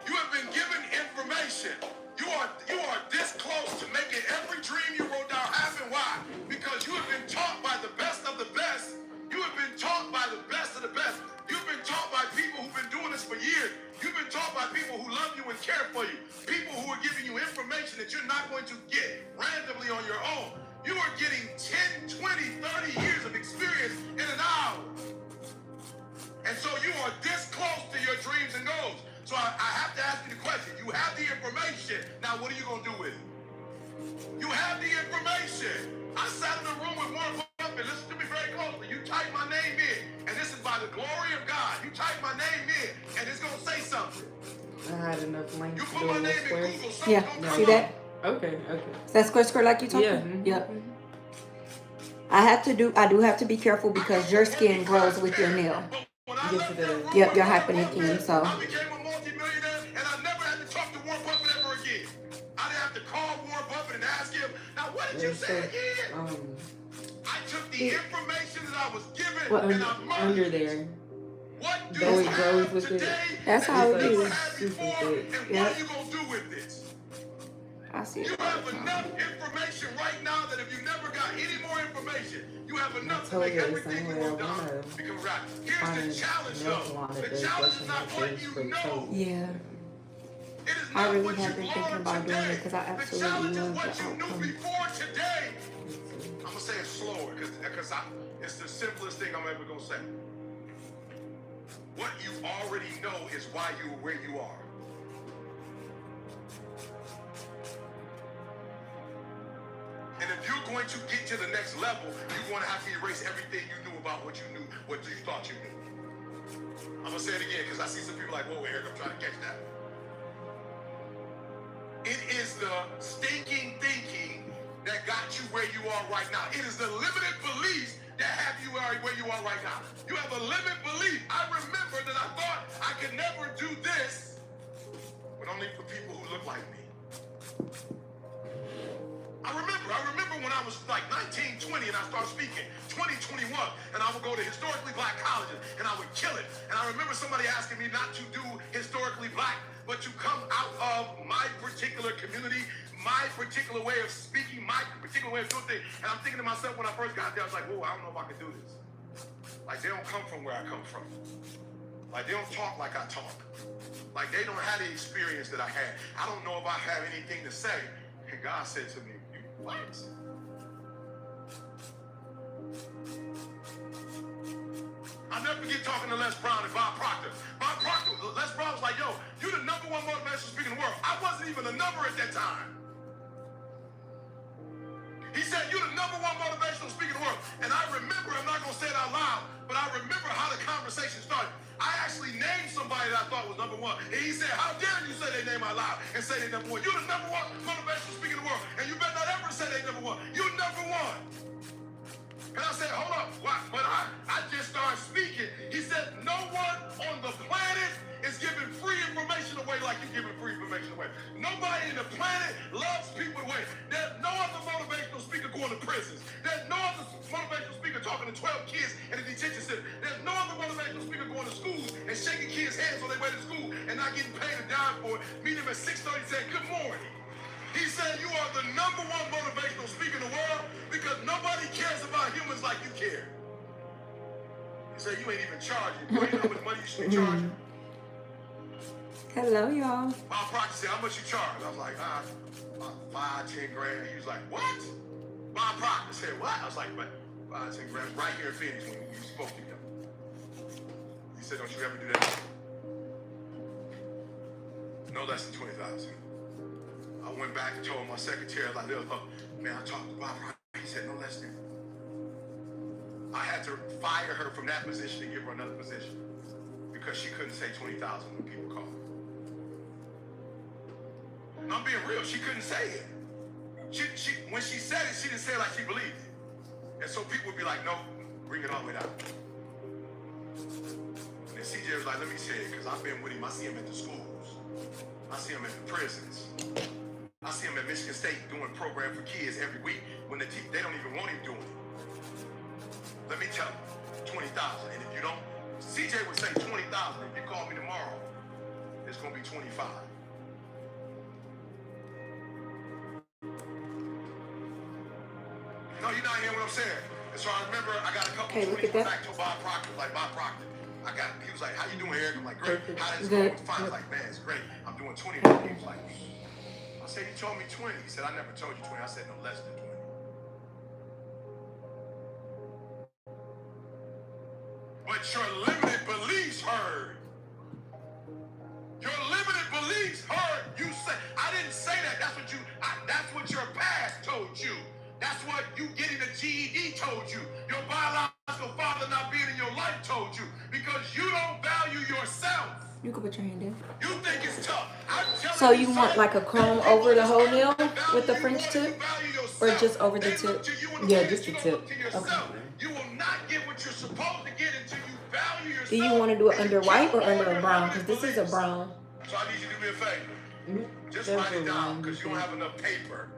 You have been given information. You are this close to making every dream you wrote down happen. Why? Because you have been taught by the best of the best. You have been taught by the best of the best. You've been taught by people who've been doing this for years. You've been taught by people who love you and care for you. People who are giving you information that you're not going to get randomly on your own. You are getting 10, 20, 30 years of experience in an hour. And so you are this close to your dreams and goals. So I have to ask you the question. You have the information. Now what are you going to do with it? You have the information. I sat in a room with Warren Buffett. Listen to me very closely. You type my name in, and this is by the glory of God. You type my name in, and it's going to say something. I had enough links You to put do my in name in square. Google, something Yeah, gonna see come that? up. Okay. Is that square like you talking? Yeah. Mhm. Yep. I do have to be careful because your skin grows with your nail. When I Get left to that the- room Yep, with you're Warren hyping it in, Buffett, so. I became a multimillionaire, and I never had to talk to Warren Buffett ever again. I didn't have to call Warren Buffett and ask him, now what did you say again? I took the information that I was given What, and I merged under it. there. What do Though you it grows have with it. today That's that how you it never is. had Super before, thick. and Yep. what are you going to do with this? I see You it all have the time. enough information right now that if you never got any more information, you have enough to told make you the everything same you way I want done wanna become right. Here's find the challenge, nail though. salon that The does challenge is brushing not my what face you for the know. toe. Yeah. It is I not really what have you been thinking learned about doing it today. because I The absolutely challenge is love what the you knew outcome. before today. I'm gonna say it slower because it's the simplest thing I'm ever gonna say. What you already know is why you are where you are. And if you're going to get to the next level, you're going to have to erase everything you knew about what you knew, what you thought you knew. I'm going to say it again because I see some people like, whoa, Eric, I'm trying to catch that. It is the stinking thinking that got you where you are right now. It is the limited beliefs that have you where you are right now. You have a limited belief. I remember that I thought I could never do this, but only for people who look like me. I remember when I was like 19, 20, and I started speaking, 20, 21, and I would go to historically black colleges, and I would kill it. And I remember somebody asking me not to do historically black, but to come out of my particular community, my particular way of speaking, my particular way of doing things. And I'm thinking to myself when I first got there, I was like, whoa, I don't know if I can do this. Like, they don't come from where I come from. Like, they don't talk like I talk. Like, they don't have the experience that I had. I don't know if I have anything to say. And God said to me, you what? I'll never forget talking to Les Brown and Bob Proctor. Les Brown was like, yo, you're the #1 motivational speaker in the world. I wasn't even a number at that time. He said, you're the #1 motivational speaker in the world. And I remember, I'm not going to say it out loud, but I remember how the conversation started. I actually named somebody that I thought was #1. And he said, how dare you say their name out loud and say they're #1. You're the #1 motivational speaker in the world. And you better not ever say they're #1. You're #1. And I said, hold up. Why? But I just started speaking. He said, no one on the planet is giving free information away like you're giving free information away. Nobody in the planet loves people away. There's no other motivational speaker going to prisons. There's no other motivational speaker talking to 12 kids in a detention center. There's no other motivational speaker going to schools and shaking kids' hands on their way to school and not getting paid a dime for it. Meet them at 6:30 saying, good morning. He said, you are the #1 motivational speaker in the world because nobody cares about humans like you care. He said, you ain't even charging. Boy, you know how much money you should be charging? Hello, y'all. Bob Proctor said, how much you charge? I was like, about 5, 10 grand. He was like, what? Bob Proctor said, what? I was like, 5, 10 grand right here in Phoenix when we spoke together. He said, don't you ever do that? No less than 20,000. I went back and told my secretary, like, man, I talked to Bob Proctor. He said, no less than. I had to fire her from that position and give her another position because she couldn't say 20,000 when people called. And I'm being real, she couldn't say it. When she said it, she didn't say it like she believed it. And so people would be like, no, bring it all the way down. And And CJ was like, let me say it, because I've been with him. I see him at the schools. I see him at the prisons. I see him at Michigan State doing a program for kids every week when they don't even want him doing it. Let me tell you, 20,000. And if you don't, CJ would say 20,000. If you call me tomorrow, it's going to be 25. No, you're not hearing what I'm saying. And so I remember I got a couple of 20 back to Bob Proctor, like Bob Proctor. He was like, how you doing, Eric? I'm like, great. How does it go? It's fine. He's like, man, it's great. I'm doing 20. He was like, I said, you told me 20. He said, I never told you 20. I said, no less than 20. But your limited beliefs heard. Your limited beliefs heard. You say, I didn't say that. That's what your past told you. That's what you getting a GED told you. Your biological father not being in your life told you. Because you don't value yourself. You can put your hand in. You think it's tough. So you want like a comb over the whole nail with the French tip? Or just over the tip? Yeah, just the tip. Okay. You will not get what you're supposed to get until you value yourself. Do you want to do it under white or under a brown? Because this is a brown. So I need you to do me a favor. Just write it down because you don't have enough paper.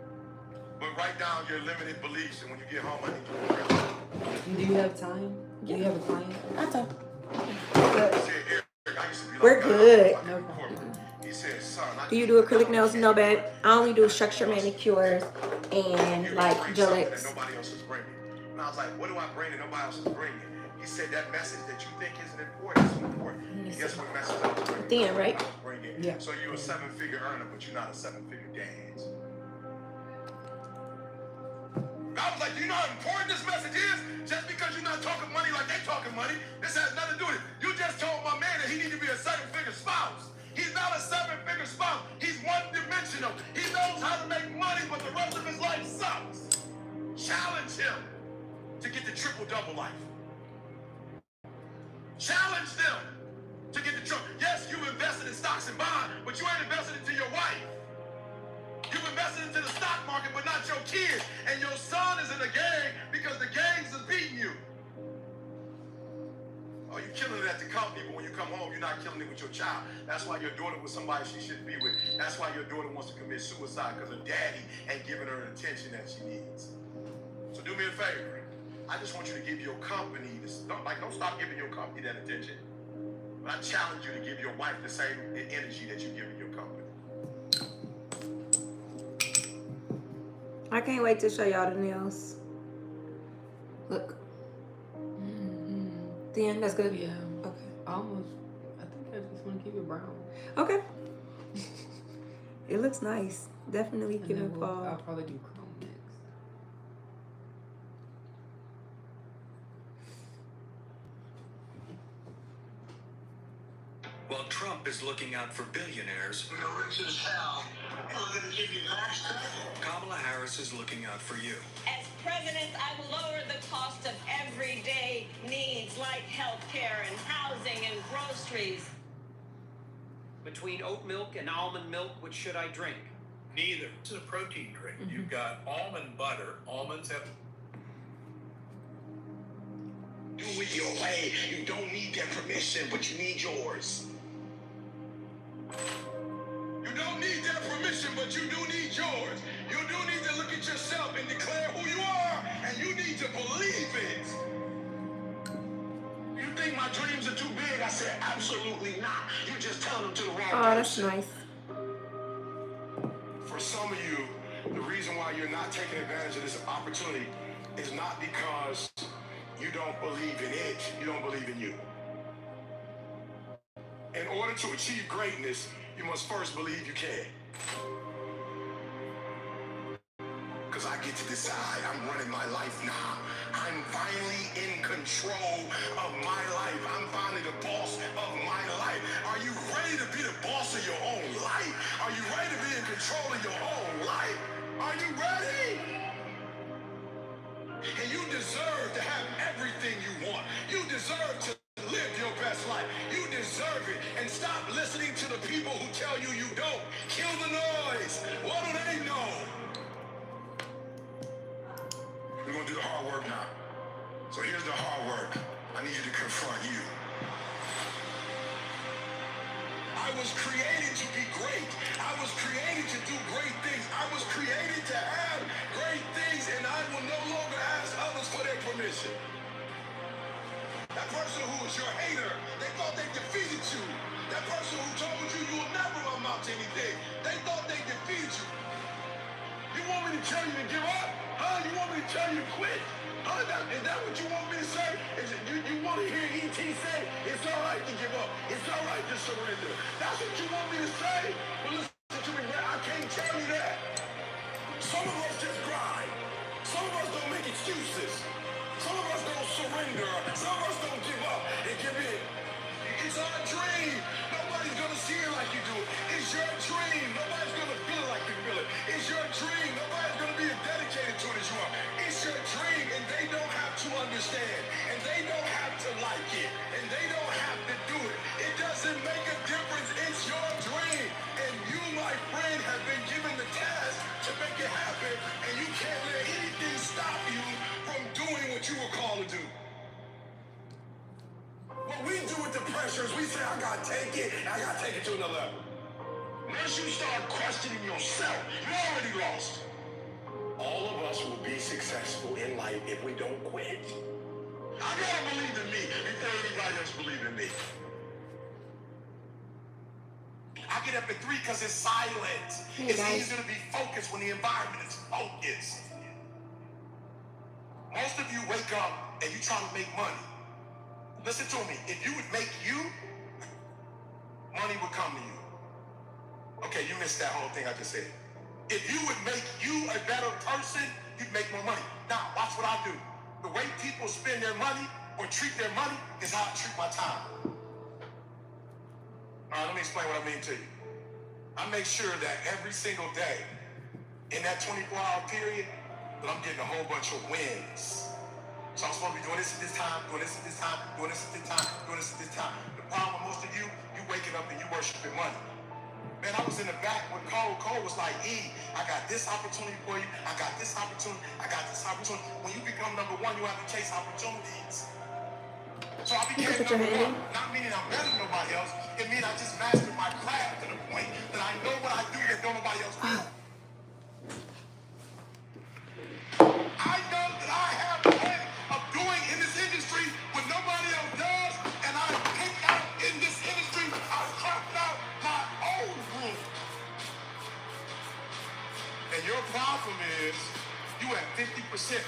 But write down your limited beliefs, and when you get home, I need you to write. Do you have time? Do you have a client? I thought. We're good. No problem. He said, son, Do you do acrylic nails? No, babe. I only do structure manicures and like gel-X. Nobody else is bringing. And I was like, what do I bring that nobody else is bringing? He said that message that you think isn't important is important. And guess what message I was bringing? Thin, right? Yeah. So you're a 7-figure earner, but you're not a 7-figure dad. I was like, do you know how important this message is? Just because you're not talking money like they talking money, this has nothing to do with it. You just told my man that he needs to be a 7-figure spouse. He's not a 7-figure spouse. He's one-dimensional. He knows how to make money, but the rest of his life sucks. Challenge him to get the triple-double life. Challenge them to get the triple. Yes, you've invested in stocks and bonds, but you ain't invested into your wife. You've invested into the stock market, but not your kids. And your son is in the gang because the gangs is beating you. Oh, you're killing it at the company, but when you come home, you're not killing it with your child. That's why your daughter with somebody she shouldn't be with. That's why your daughter wants to commit suicide because her daddy ain't giving her the attention that she needs. So do me a favor. I just want you to give your company this. Don't stop giving your company that attention. But I challenge you to give your wife the same energy that you give in your company. I can't wait to show y'all the nails. Look. Thin, that's good? Yeah. Okay. Almost. I think I just want to keep it brown. Okay. It looks nice. Definitely And give then it fall. I'll probably do chrome next. While Trump is looking out for billionaires, You're rich as hell. I'm going to give you tax cut. Kamala Harris is looking out for you. As president, I will lower the cost of everyday needs like health care and housing and groceries. Between oat milk and almond milk, which should I drink? Neither. This is a protein drink. You've got almond butter. Almonds have... Do it your way. You don't need their permission, but you need yours. You don't need their permission, but you do need yours. You do need to look at yourself and declare who you are, and you need to believe it. You think my dreams are too big? I said, absolutely not. You just tell them to the wrong Oh, that's person. nice. For some of you, the reason why you're not taking advantage of this opportunity is not because you don't believe in it, you don't believe in you. In order to achieve greatness, you must first believe you can. Because I get to decide. I'm running my life now. I'm finally in control of my life. I'm finally the boss of my life. Are you ready to be the boss of your own life? Are you ready to be in control of your own life? Are you ready? And you deserve to have everything you want. You deserve to live your best life. You deserve it. And stop listening to the people who tell you you don't. Kill the noise. What do they know? We're going to do the hard work now. So here's the hard work. I need you to confront you. I was created to be great. I was created to do great things. I was created to have great things, and I will no longer ask others for their permission. That person who was your hater, they thought they defeated you. That person who told you you will never amount to anything, they thought they defeated you. You want me to tell you to give up? Huh? You want me to tell you to quit? Huh? Is that what you want me to say? Is it, you want to hear E.T. say, it's all right to give up. It's all right to surrender. That's what you want me to say? Well, listen to me, man. I can't tell you that. Some of us just grind. Some of us don't make excuses. Some of us don't surrender. Some of us don't give up and give in. It's our dream. Nobody's gonna see it like you do it. It's your dream. Nobody's gonna feel it like you feel it. It's your dream. Nobody's gonna be as dedicated to it as you are. It's your dream, and they don't have to understand, and they don't have to like it, and they don't have to do it. It doesn't make a difference. It's your dream, and you, my friend, have been given the task to make it happen, and you can't let anything stop you from doing what you were called to do. What we do with the pressure is we say, I gotta take it, and I gotta take it to another level. Once you start questioning yourself, you're already lost. All of us will be successful in life if we don't quit. I gotta believe in me before anybody else believes in me. I get up at 3 because it's silent. It's easier to be focused when the environment is focused. Most of you wake up and you try to make money. Listen to me. If you would make you, money would come to you. Okay, you missed that whole thing I just said. If you would make you a better person, you'd make more money. Now, watch what I do. The way people spend their money or treat their money is how I treat my time. All right, let me explain what I mean to you. I make sure that every single day, in that 24-hour period, that I'm getting a whole bunch of wins. So I'm supposed to be doing this at this time, doing this at this time, doing this at this time, doing this at this time. The problem with most of you waking up and you worshiping money. Man, I was in the back with Cole. Cole was like, E, I got this opportunity for you. I got this opportunity. I got this opportunity. When you become number one, you have to chase opportunities. So I became number one. Not meaning I'm better than nobody else. It means I just mastered my craft to the point that I know what I do that nobody else does. I know that I have a way of doing in this industry what nobody else does, and I picked out in this industry, I carved out my own room. And your problem is you at 50%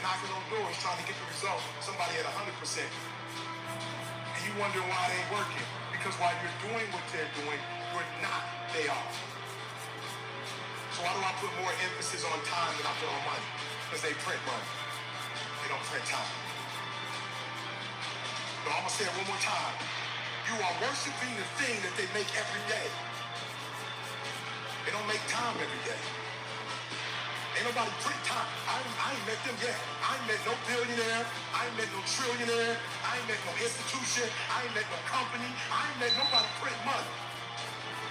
knocking on doors trying to get the result, somebody at 100%. And you wonder why it ain't working. Because while you're doing what they're doing, you're not, they are. So why do I put more emphasis on time than I put on money? Because they print money. They don't print time. So I'm going to say it one more time. You are worshiping the thing that they make every day. They don't make time every day. Ain't nobody print time. I ain't met them yet. I ain't met no billionaire. I ain't met no trillionaire. I ain't met no institution. I ain't met no company. I ain't met nobody print money.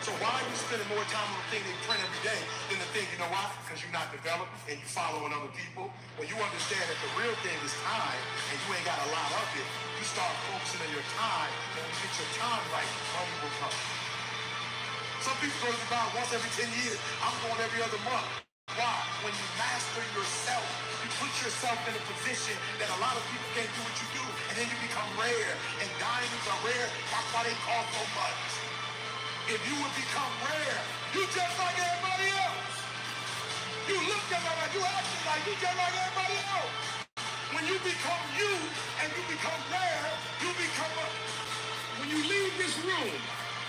So why are you spending more time on the thing they print every day than the thing, you know why? Because you're not developed and you're following other people. When you understand that the real thing is time and you ain't got a lot of it, you start focusing on your time, and when you get your time right, money will come. Some people go to the bar once every 10 years. I'm going every other month. Why? When you master yourself, you put yourself in a position that a lot of people can't do what you do, and then you become rare, and diamonds are rare. That's why they cost so much. If you would become rare, you just like everybody else. You look just like you acting like you just like everybody else. When you become you and you become rare, you become a... When you leave this room,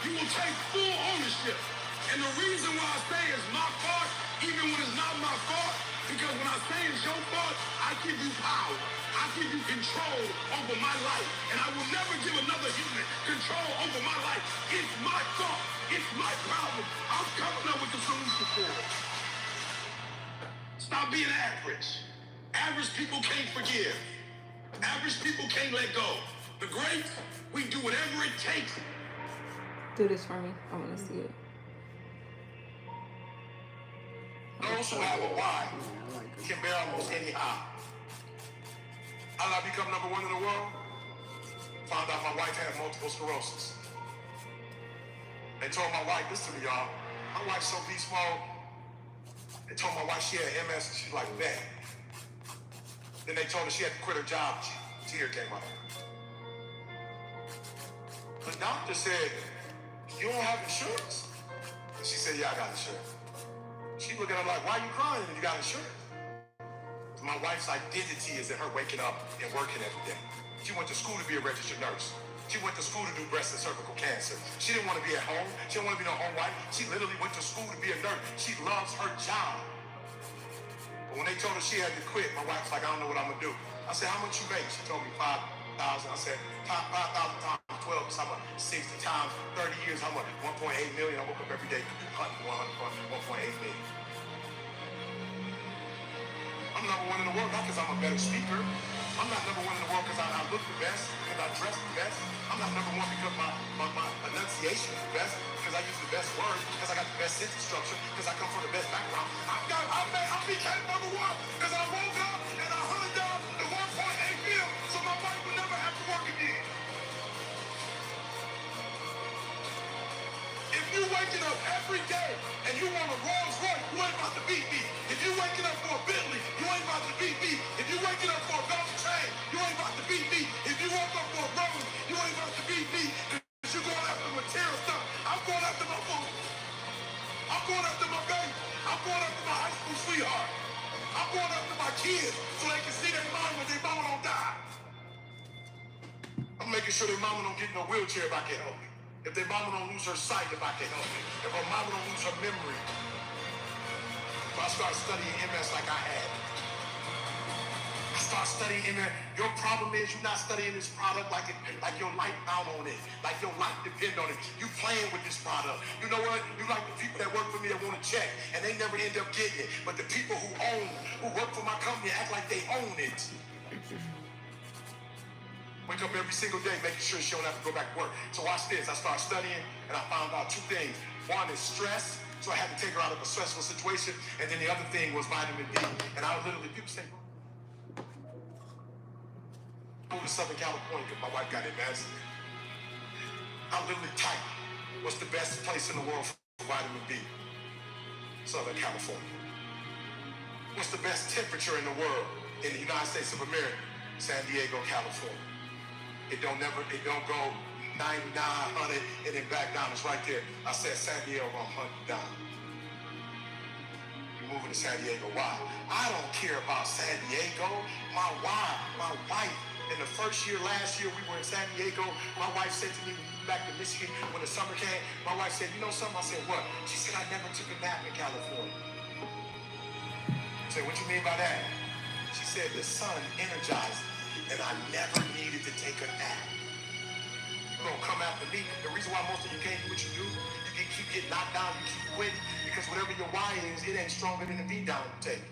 you will take full ownership. And the reason why I say it's my fault, even when it's not my fault, because when I say it's your fault, I give you power. I give you control over my life. And I will never give another human control over my life. It's my fault. It's my problem. I'm coming up with the solution for it. Stop being average. Average people can't forgive. Average people can't let go. The greats, we do whatever it takes. Do this for me. I want to see it. Those who have a why can bear almost any how. How did I become number one in the world? Found out my wife had multiple sclerosis. They told my wife, listen to me, y'all. My wife's so beast mode. They told my wife she had MS and she's like, man. Then they told her she had to quit her job. Tear came out. The doctor said, you don't have insurance? And she said, yeah, I got insurance. She looked at her like, why are you crying if you got insurance? My wife's identity is in her waking up and working every day. She went to school to be a registered nurse. She went to school to do breast and cervical cancer. She didn't want to be at home. She didn't want to be no home wife. She literally went to school to be a nurse. She loves her job. But when they told her she had to quit, my wife's like, I don't know what I'm going to do. I said, how much you make? She told me 5,000. I said, 5,000 times 12 is how much? 60 times 30 years, how much? 1.8 million. I woke up every day, 1.8 million. I'm number one in the world, not because I'm a better speaker. I'm not number one in the world because I look the best, because I dress the best. I'm not number one because my enunciation is the best, because I use the best words, because I got the best sentence structure, because I come from the best background. I became number one because I woke up and I hunted down the 1.8 mil so my wife would never have to work again. If you're waking up every day and you want a Rolls Royce, you ain't about to beat me. If you're waking up for a Bentley, you ain't about to beat me. If you're waking up for a gold chain, you ain't about to beat me. If you woke up for a Rolex, you ain't about to beat me. Because you're going after material stuff. I'm going after my food. I'm going after my baby. I'm going after my high school sweetheart. I'm going after my kids so they can see their mom when their mama don't die. I'm making sure their mama don't get in a wheelchair if I can help it. If their mama don't lose her sight if I can help it. If her mama don't lose her memory. If I start studying MS like I had. I start studying MS. Your problem is you're not studying this product like your life bound on it. Like your life depend on it. You playing with this product. You know what? You like the people that work for me that want to check and they never end up getting it. But the people who work for my company act like they own it. Wake up every single day making sure she don't have to go back to work. So watch this. I started studying and I found out two things. One is stress. So I had to take her out of a stressful situation. And then the other thing was vitamin D. And I literally, people say, go to Southern California because my wife got MS. I literally type, what's the best place in the world for vitamin D? Southern California. What's the best temperature in the world in the United States of America? San Diego, California. It don't go 99, 100, and then back down. It's right there. I said San Diego, 100 down. You're moving to San Diego. Why? I don't care about San Diego. My wife, in the first year, last year, we were in San Diego. My wife said to me, back to Michigan, when the summer came, my wife said, you know something? I said, what? She said, I never took a nap in California. I said, what you mean by that? She said, the sun energized me, and I never needed to take a nap. You're gonna come after me. The reason why most of you can't do what you do, you keep getting knocked down, you keep quitting, because whatever your why is, it ain't stronger than the beat down you take.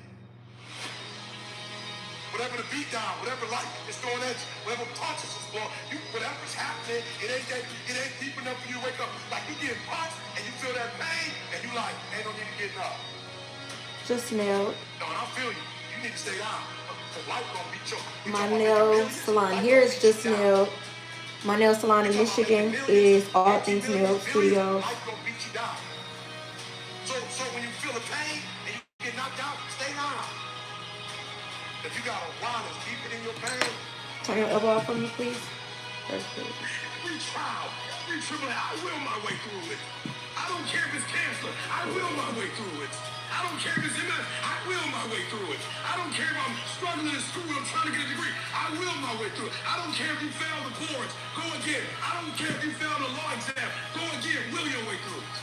Whatever the beat down, whatever life is throwing at you, whatever punches is blowing, whatever's happening, it ain't deep enough for you to wake up. Like you get punched and you feel that pain, and you like, ain't no need to get up. Just nailed. No, and I feel you. You need to stay down. Life gonna beat you. My nail salon here is Just Nailed. My nail salon in Michigan is All Things Nail Studio. Life gonna beat you down. So when you feel the pain and you get knocked out, stay down. If you got a why that's deeper than your pain, Turn your elbow off for me, please. First, please. every trial, every tribulation, I will my way through it. I don't care if it's cancer, I will my way through it. I don't care if it's MS, I will my way through it. I don't care if I'm struggling in school, I'm trying to get a degree, I will my way through it. I don't care if you fail the boards, go again. I don't care if you fail the law exam, go again, will your way through it.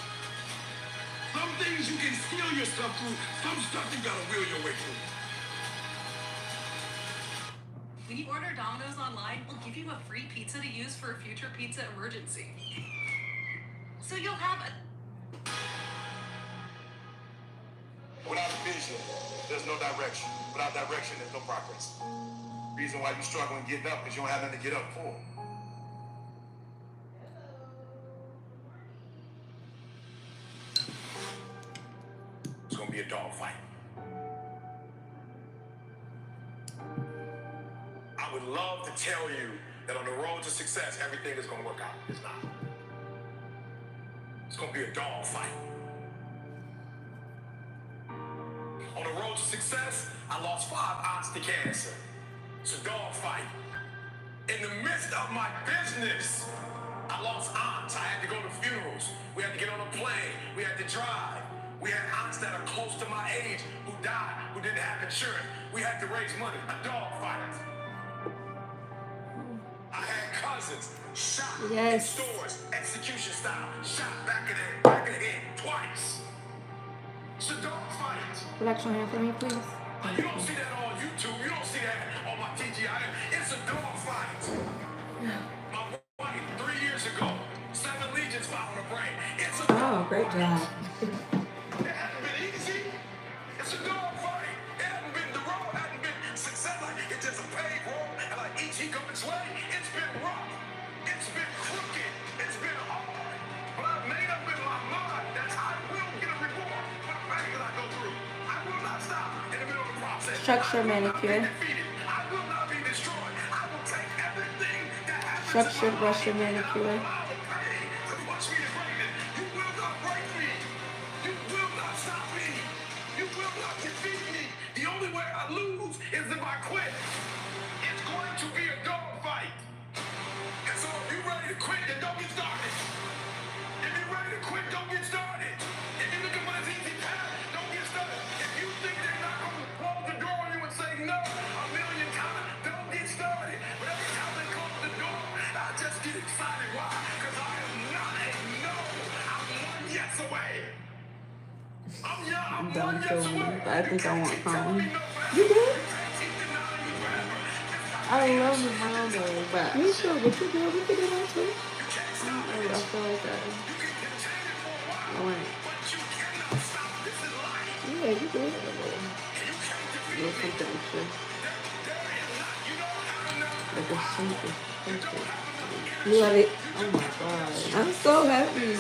Some things you can steal yourself through, some stuff you gotta will your way through. When you order Domino's online, we'll give you a free pizza to use for a future pizza emergency. So you'll have a... Without a vision, there's no direction. Without direction, there's no progress. Reason why you're struggling getting up is you don't have nothing to get up for. It's gonna be a dog fight. I would love to tell you that on the road to success, everything is gonna work out. It's not. It's gonna be a dog fight. On the road to success, I lost 5 aunts to cancer. It's a dog fight. In the midst of my business, I lost aunts. I had to go to funerals. We had to get on a plane. We had to drive. We had aunts that are close to my age who died, who didn't have insurance. We had to raise money. A dog fight. I had cousins shot in stores, execution style, shot back in the head twice. It's a dog fight. Relax your hand for me, please. You don't see that on YouTube. You don't see that on my TGI. It's a dog fight. My wife, 3 years ago, 7 legions found on her brain. It's a dog great job. It hasn't been easy. It's a dog fight. It hasn't been, the road hasn't been success. Like it's just a paved road, and like each he goes its way. It's been rough. It's been crooked. It's been hard. But I've made up in my mind that I will get a reward for the pain that I go through. I will not stop in the middle of the process. Structure manicure. I will not be destroyed. I will take everything that happens. Structured Russian manicure. The only way I lose is if I quit. It's going to be a dog fight. And so if you're ready to quit, then don't get started. If you're ready to quit, don't get started. If you're looking for this easy path, don't get started. If you think they're not going to close the door on you and say no 1,000,000 times, don't get started. But every time they close the door, I just get excited. Why? Because I am not a no. I'm 1 yes away. I'm Don't 1 feel yes me, away. but I think I want phone. You good? I love the mama, but Me too, but you good. We can do that too. I don't know. I feel like I want Yeah, you good. to do something extra. Like a something. You love it. Oh my god. I'm so happy.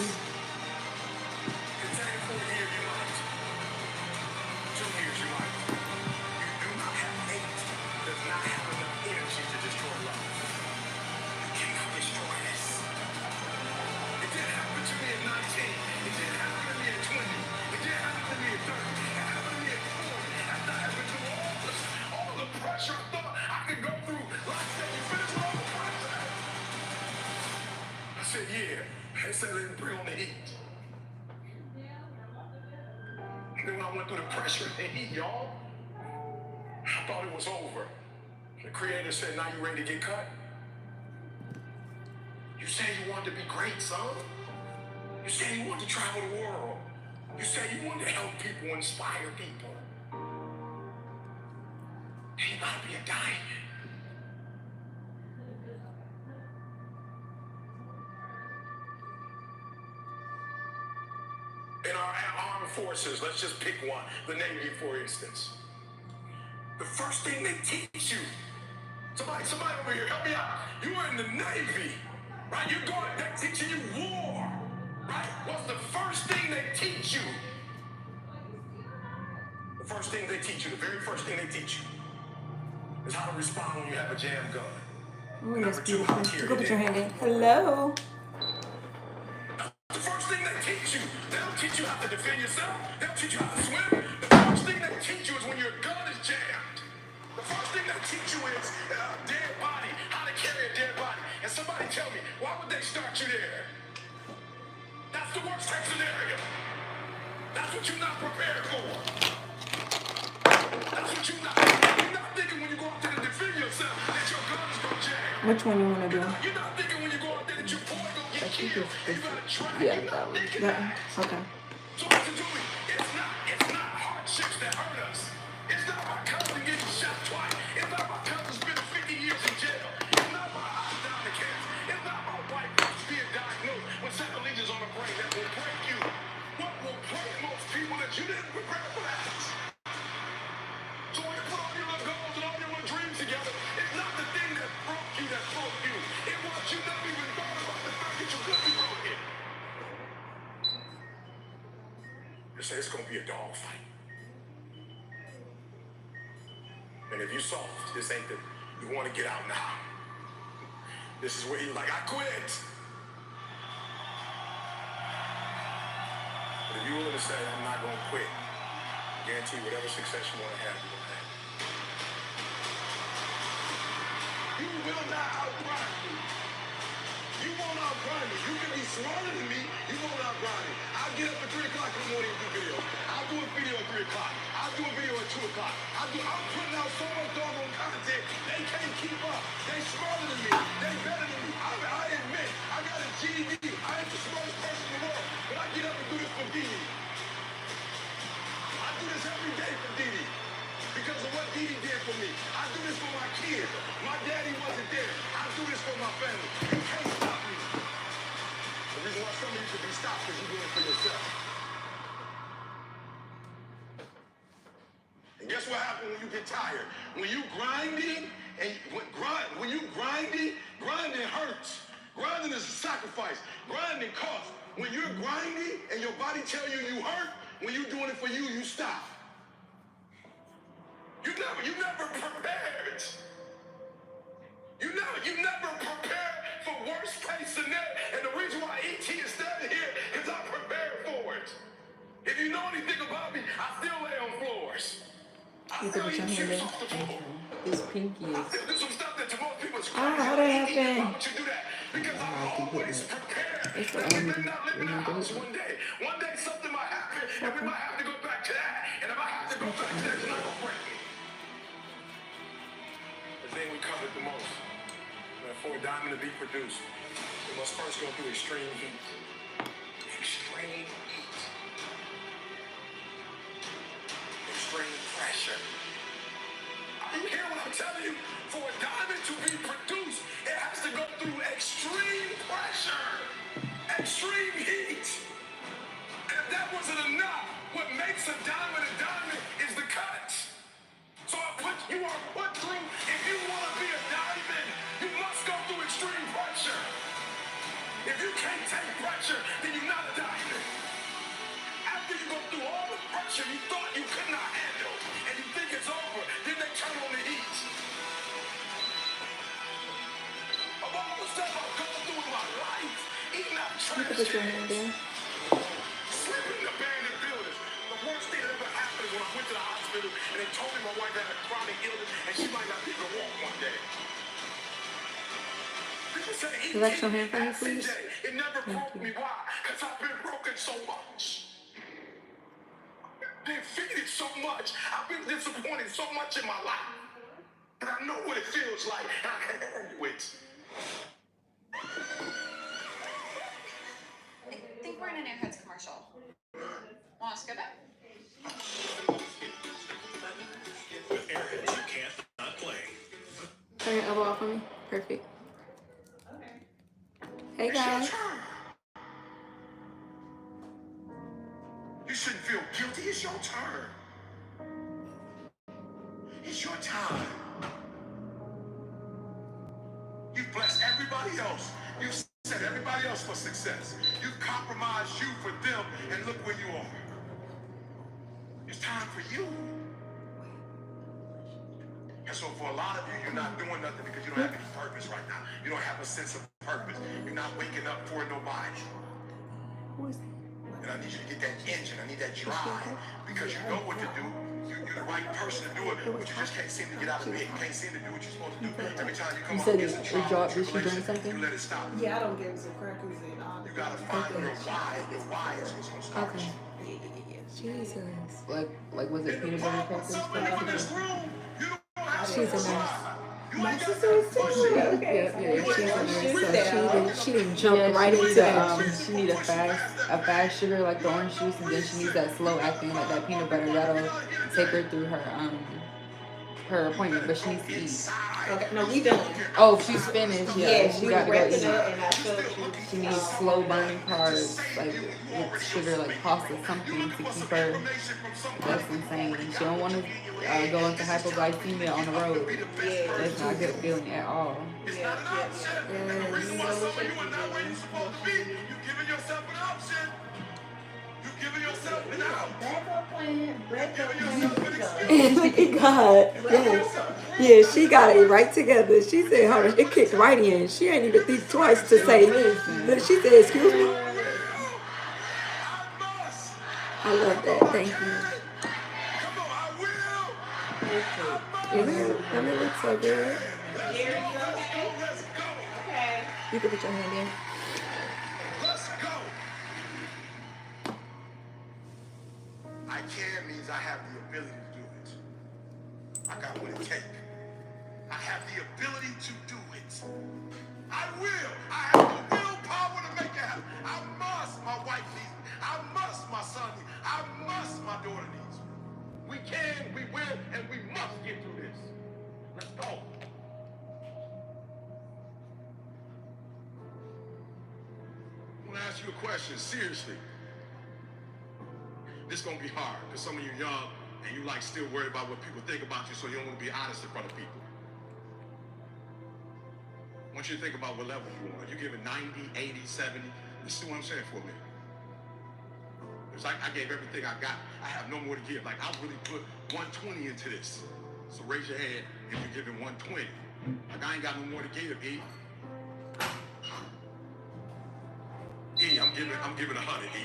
Then when I went through the pressure and the heat, y'all, I thought it was over. The creator said, now you ready to get cut? You said you wanted to be great, son. You said you wanted to travel the world. You said you wanted to help people, inspire people. And you gotta be a diamond. In our armed forces, let's just pick one, the Navy, for instance. The first thing they teach you, somebody over here, help me out. You are in the Navy, right? They're teaching you war, right? What's the first thing they teach you? The first thing they teach you, the very first thing they teach you, is how to respond when you have a jam gun. Oh, that's Number 2, beautiful. how to carry Go put your it. hand in. Hello. The first thing they teach you, they don't teach you how to defend yourself. They don't teach you how to swim. The first thing they teach you is when your gun is jammed. The first thing they teach you is dead body, how to carry a dead body. And somebody tell me, why would they start you there? That's the worst case scenario. That's what you're not prepared for. That's what you're not thinking when you go out there to defend yourself that your gun is going to jam. Which one you want to do? You're not thinking when you go out there that your boy going to get killed. You got to try. Yeah, that one. Okay. So listen to me. It's not hardships that hurt us. It's not my cousin getting shot twice. It's not my cousin spending 50 years in jail. It's not my eyes down the cancer. It's not my wife being diagnosed with 7 lesions on her brain that will break you. What will break most people that you didn't prepare for that? So when you put all your little goals and all your little dreams together, it's not the thing that broke you that broke you. It was you never even thought about the fact that you could be broken. They say it's going to be a dog fight. And if you soft, this ain't the, you want to get out now. This is where you're like, I quit. If you're willing to say, I'm not going to quit, I guarantee you whatever success you want to have, you're going to have. You will not outgrind me. You won't outgrind me. You can be smarter than me. You won't outgrind me. I'll get up at 3 o'clock in the morning and do video. I'll do a video at 3 o'clock. I'll do a video at 2 o'clock. I'm putting out so much doggone content, they can't keep up. They smarter than me. They better than me. I admit, I got a GED. I ain't the smartest person in the world, but I get up and do this for Didi. I do this every day for Didi because of what Didi did for me. I do this for my kids. My daddy wasn't there. I do this for my family. You can't stop me. The reason why some of you can be stopped is you do it for yourself. And guess what happens when you get tired? When you grinding, grinding hurts. Grinding is a sacrifice. Grinding costs. When you're grinding and your body tell you you hurt, when you're doing it for you, you stop. You never prepared. You never prepared for worst case scenario. And the reason why ET is standing here is I prepared for it. If you know anything about me, I still lay on floors. I still eat chips off the floor. His pinky is. I still do some stuff that to most people is crazy. How that happen? Why would you do that? Because I'm always prepared. It's We may not live in a house one day. One day something might happen, and we might have to go back to that. And if I have to go back to that, it's not gonna break me. The thing we covered the most. For a diamond to be produced, it must first go through extreme heat. Extreme heat. Extreme pressure. Are you hearing what I'm telling you? For a diamond to be produced, it has to go through extreme pressure. Extreme heat. And if that wasn't enough, what makes a diamond is the cut. So you are put through, if you want to be a diamond, you must go through extreme pressure. If you can't take pressure, then you're not a diamond. After you go through all the pressure you thought you could not handle, and you think it's over, then they turn on the heat. Of all the stuff I've gone through in my life, eating out trash cans, sleeping in abandoned buildings, the worst thing that ever happened is when I went to the hospital and they told me my wife had a chronic illness and she might not be able to walk one day. Electro hand for me, please. It never broke me. Why? Because I've been broken so much. I've been defeated so much. I've been disappointed so much in my life. And I know what it feels like. And I can handle it. I think we're in an Airheads commercial. Want us to go back? With Airheads, you can't not play. Turn your elbow off for me. Perfect. Hey guys. You shouldn't feel guilty. It's your turn. It's your time. You've blessed everybody else. You've set everybody else for success. You've compromised you for them, and look where you are. It's time for you. And so for a lot of you, you're not doing nothing because you don't have any purpose right now. You don't have a sense of purpose. You're not waking up for nobody. And I need you to get that engine. I need that drive because you know what to do. You're the right person to do it, but you just can't seem to get out of bed. You can't seem to do what you're supposed to do. Every time you come up against a trial or tribulation, you let it stop. Yeah, I don't give some crackers in all. You gotta find your why. Your why is what's gonna start you. Jesus. Like was it peanut butter crackers? She's a nurse. My sister is too. Yeah, she's a nurse. So she didn't jump right into it. She need a fast sugar like the orange juice, and then she needs that slow acting like that peanut butter that'll take her through her appointment. But she needs to eat. Okay, no, we done. Oh, she's finished. Yeah, she got to go eat. And I felt She needs slow burning carbs, like with sugar, like pasta, something to keep her. That's insane. She don't want to go into hypoglycemia on the road. yeah. That's not a good feeling at all. It's not an option. And the reason why some of you are not where you're supposed to be, you're giving yourself an option. You're giving yourself an out. Backup plan. Backup You're giving plan. yourself an excuse. And look at God. Yeah, she got it right together. She said, hold on, it kicked right in. She ain't even think twice to say, she said, excuse me. I love that. Thank you. Come on, I will. Isn't it? I mean, it looks so good. Jerry, you okay? Let's go. Okay. You can put your hand in. Let's go. I can means I have the ability to do it. I got what it takes. I have the ability to do it. I will. I have the willpower to make it happen. I must. My wife needs me. I must. My son needs me. I must. My daughter needs me. We can, we will, and we must get through this. Let's go. I want to ask you a question, seriously. This is going to be hard, because some of you young, and you like still worried about what people think about you, so you don't want to be honest in front of people. I want you to think about what level you are. You're giving 90, 80, 70. Listen to what I'm saying for me. It's like I gave everything I got. I have no more to give. Like, I really put 120 into this. So raise your hand if you're giving 120. Like, I ain't got no more to give, E. E, I'm giving 100, E.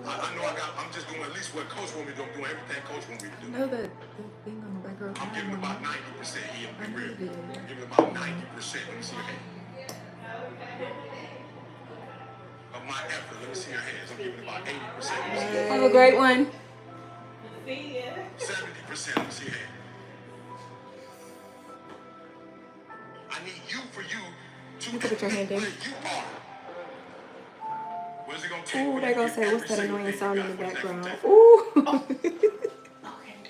I know I'm just doing at least what Coach want me to do. I'm doing everything Coach want me to do. No, the thing on the back of I'm giving about 90%, E. I'm being real. I'm giving about 90%. Let me see your hand. Of my effort, let me see your hands. I'm giving about 80%. Have a great one. 70%, let me see your hand. I need you for you to You can put your hand in. where you are. What is it gonna take? Ooh, they're gonna say, what's that annoying sound in the background? Ooh.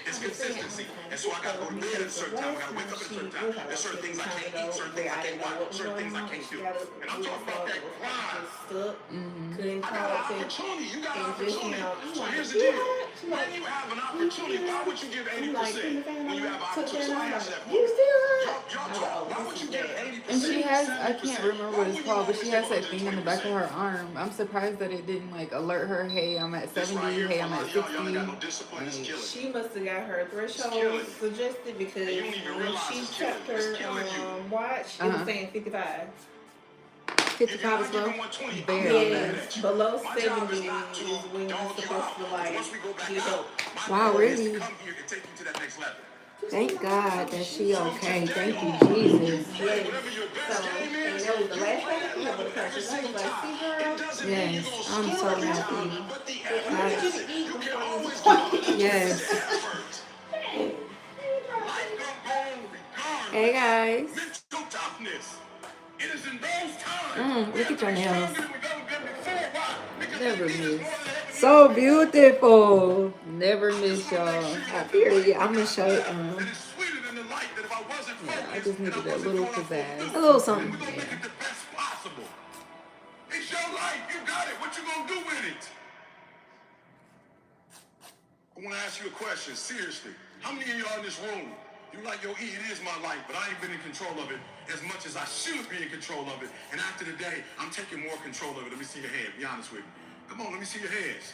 It's consistency. And so I gotta go to bed at a certain time. I gotta wake up at a certain time. There's certain things I can't eat, certain things I can't watch, certain things I can't do. And I'm talking about that grind. Couldn't I got call an it. opportunity. You got an And just, you opportunity. know, So here's the deal. When you have an opportunity, why would you give 80% when you have an opportunity? So I answer that for you. Y'all talk. Why would you give 80%? And she has, I can't remember what it's called, but she has that thing in the back of her arm. I'm surprised that it didn't like alert her, hey, I'm at 70, hey, I'm at 60. She must have got her threshold suggested because when she checked her watch, it was saying 55. 55 as well. Yes, below 70 is when you're supposed to like get help. Wow, really? Thank God that she okay. Thank you, Jesus. Yes. So, and that was the last thing I did with her. Because I was like, see, girl. Yes, I'm so happy. I need you to eat before you Yes. Hey, guys. Look at your nails. Never miss. So beautiful. Never miss, y'all. Period. I'm gonna show it. Yeah, I just needed a little pizzazz. A little something. Yeah. It's your life. You got it. What you gonna do with it? I want to ask you a question. Seriously. How many of y'all in this room, you like, yo, E, it is my life, but I ain't been in control of it as much as I should be in control of it. And after the day, I'm taking more control of it. Let me see your hand. Be honest with me. Come on, let me see your hands.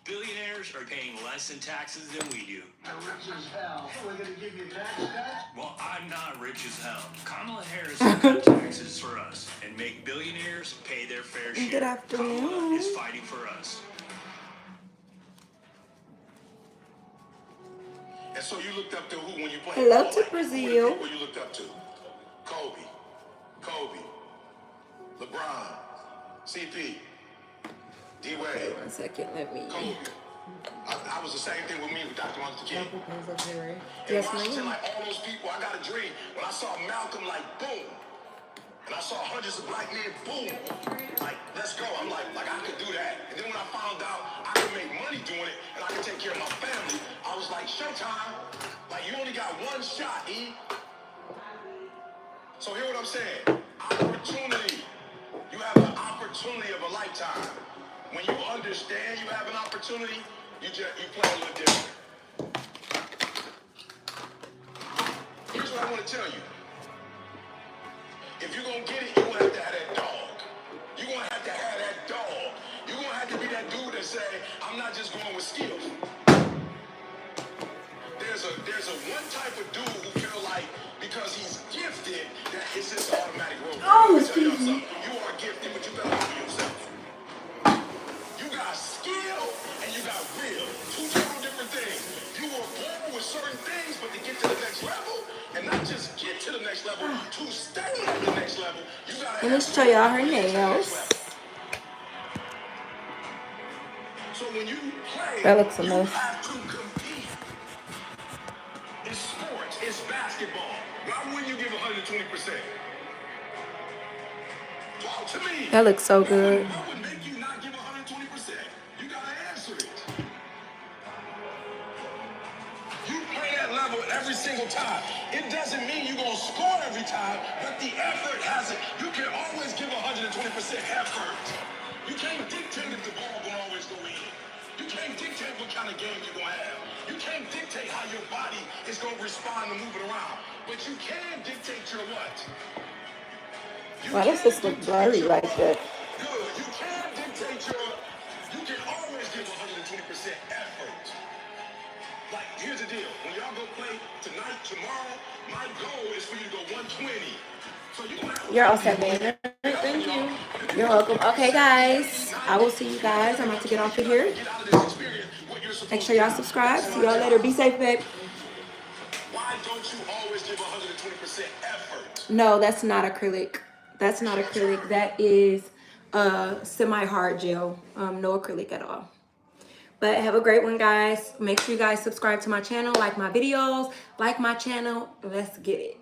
Billionaires are paying less in taxes than we do. Rich as hell. We're going to give you tax cuts? Well, I'm not rich as hell. Kamala Harris will cut taxes for us and make billionaires pay their fair share. Good afternoon. Kamala is fighting for us. And so you looked up to who when you played? Hello to Who Brazil. were you looked up to? Kobe, LeBron, CP, D-Wade. 1 second, let me. Kobe. I was the same thing with me with Dr. Martin King. Yes, Washington, ma'am. like all those people, I got a dream. When I saw Malcolm, like, boom. And I saw hundreds of black men, boom. Like, let's go. I'm like I could do that. And then when I found out I could make money doing it and I could take care of my family, I was like, showtime. Like, you only got one shot, E. So hear what I'm saying. Opportunity. You have an opportunity of a lifetime. When you understand you have an opportunity, you play a little different. Here's what I want to tell you. If you're going to get it, you're going to have to have that dog. You're going to have to have that dog. You're going to have to be that dude that say, I'm not just going with skills. There's a one type of dude who feel like because he's gifted that it's just automatic road. Oh, excuse me. You are gifted, but you better look for yourself. got skill and you got will. Two total different things. You were born with certain things, but to get to the next level, and not just get to the next level, to stay at the next level, you gotta Let me show y'all her nails. So when you play, That looks a you mess. have to compete. It's sports, it's basketball. Why wouldn't you give 120%? Talk to me. That looks so good. What would make you not give 120%? You gotta answer it. You play that level every single time. It doesn't mean you're gonna score every time, but the effort has it. You can always give 120% effort. You can't dictate if the ball gonna always go in. You can't dictate what kind of game you're gonna have. You can't dictate how your body is gonna respond to moving around. But you can dictate your what? Why does this look blurry like that? Good. You can dictate your. You can always give 120% effort. Like, here's the deal. When y'all go play tonight, tomorrow, my goal is for you to go 120. So you gonna have You're all set, man. Thank you. You're welcome. Okay, guys. I will see you guys. I'm about to get off of here. Make sure y'all subscribe. See y'all later. Be safe, babe. Why don't you always give 120% effort? No, that's not acrylic. That's not acrylic. That is semi-hard gel. No acrylic at all. But have a great one, guys. Make sure you guys subscribe to my channel, like my videos, like my channel. Let's get it.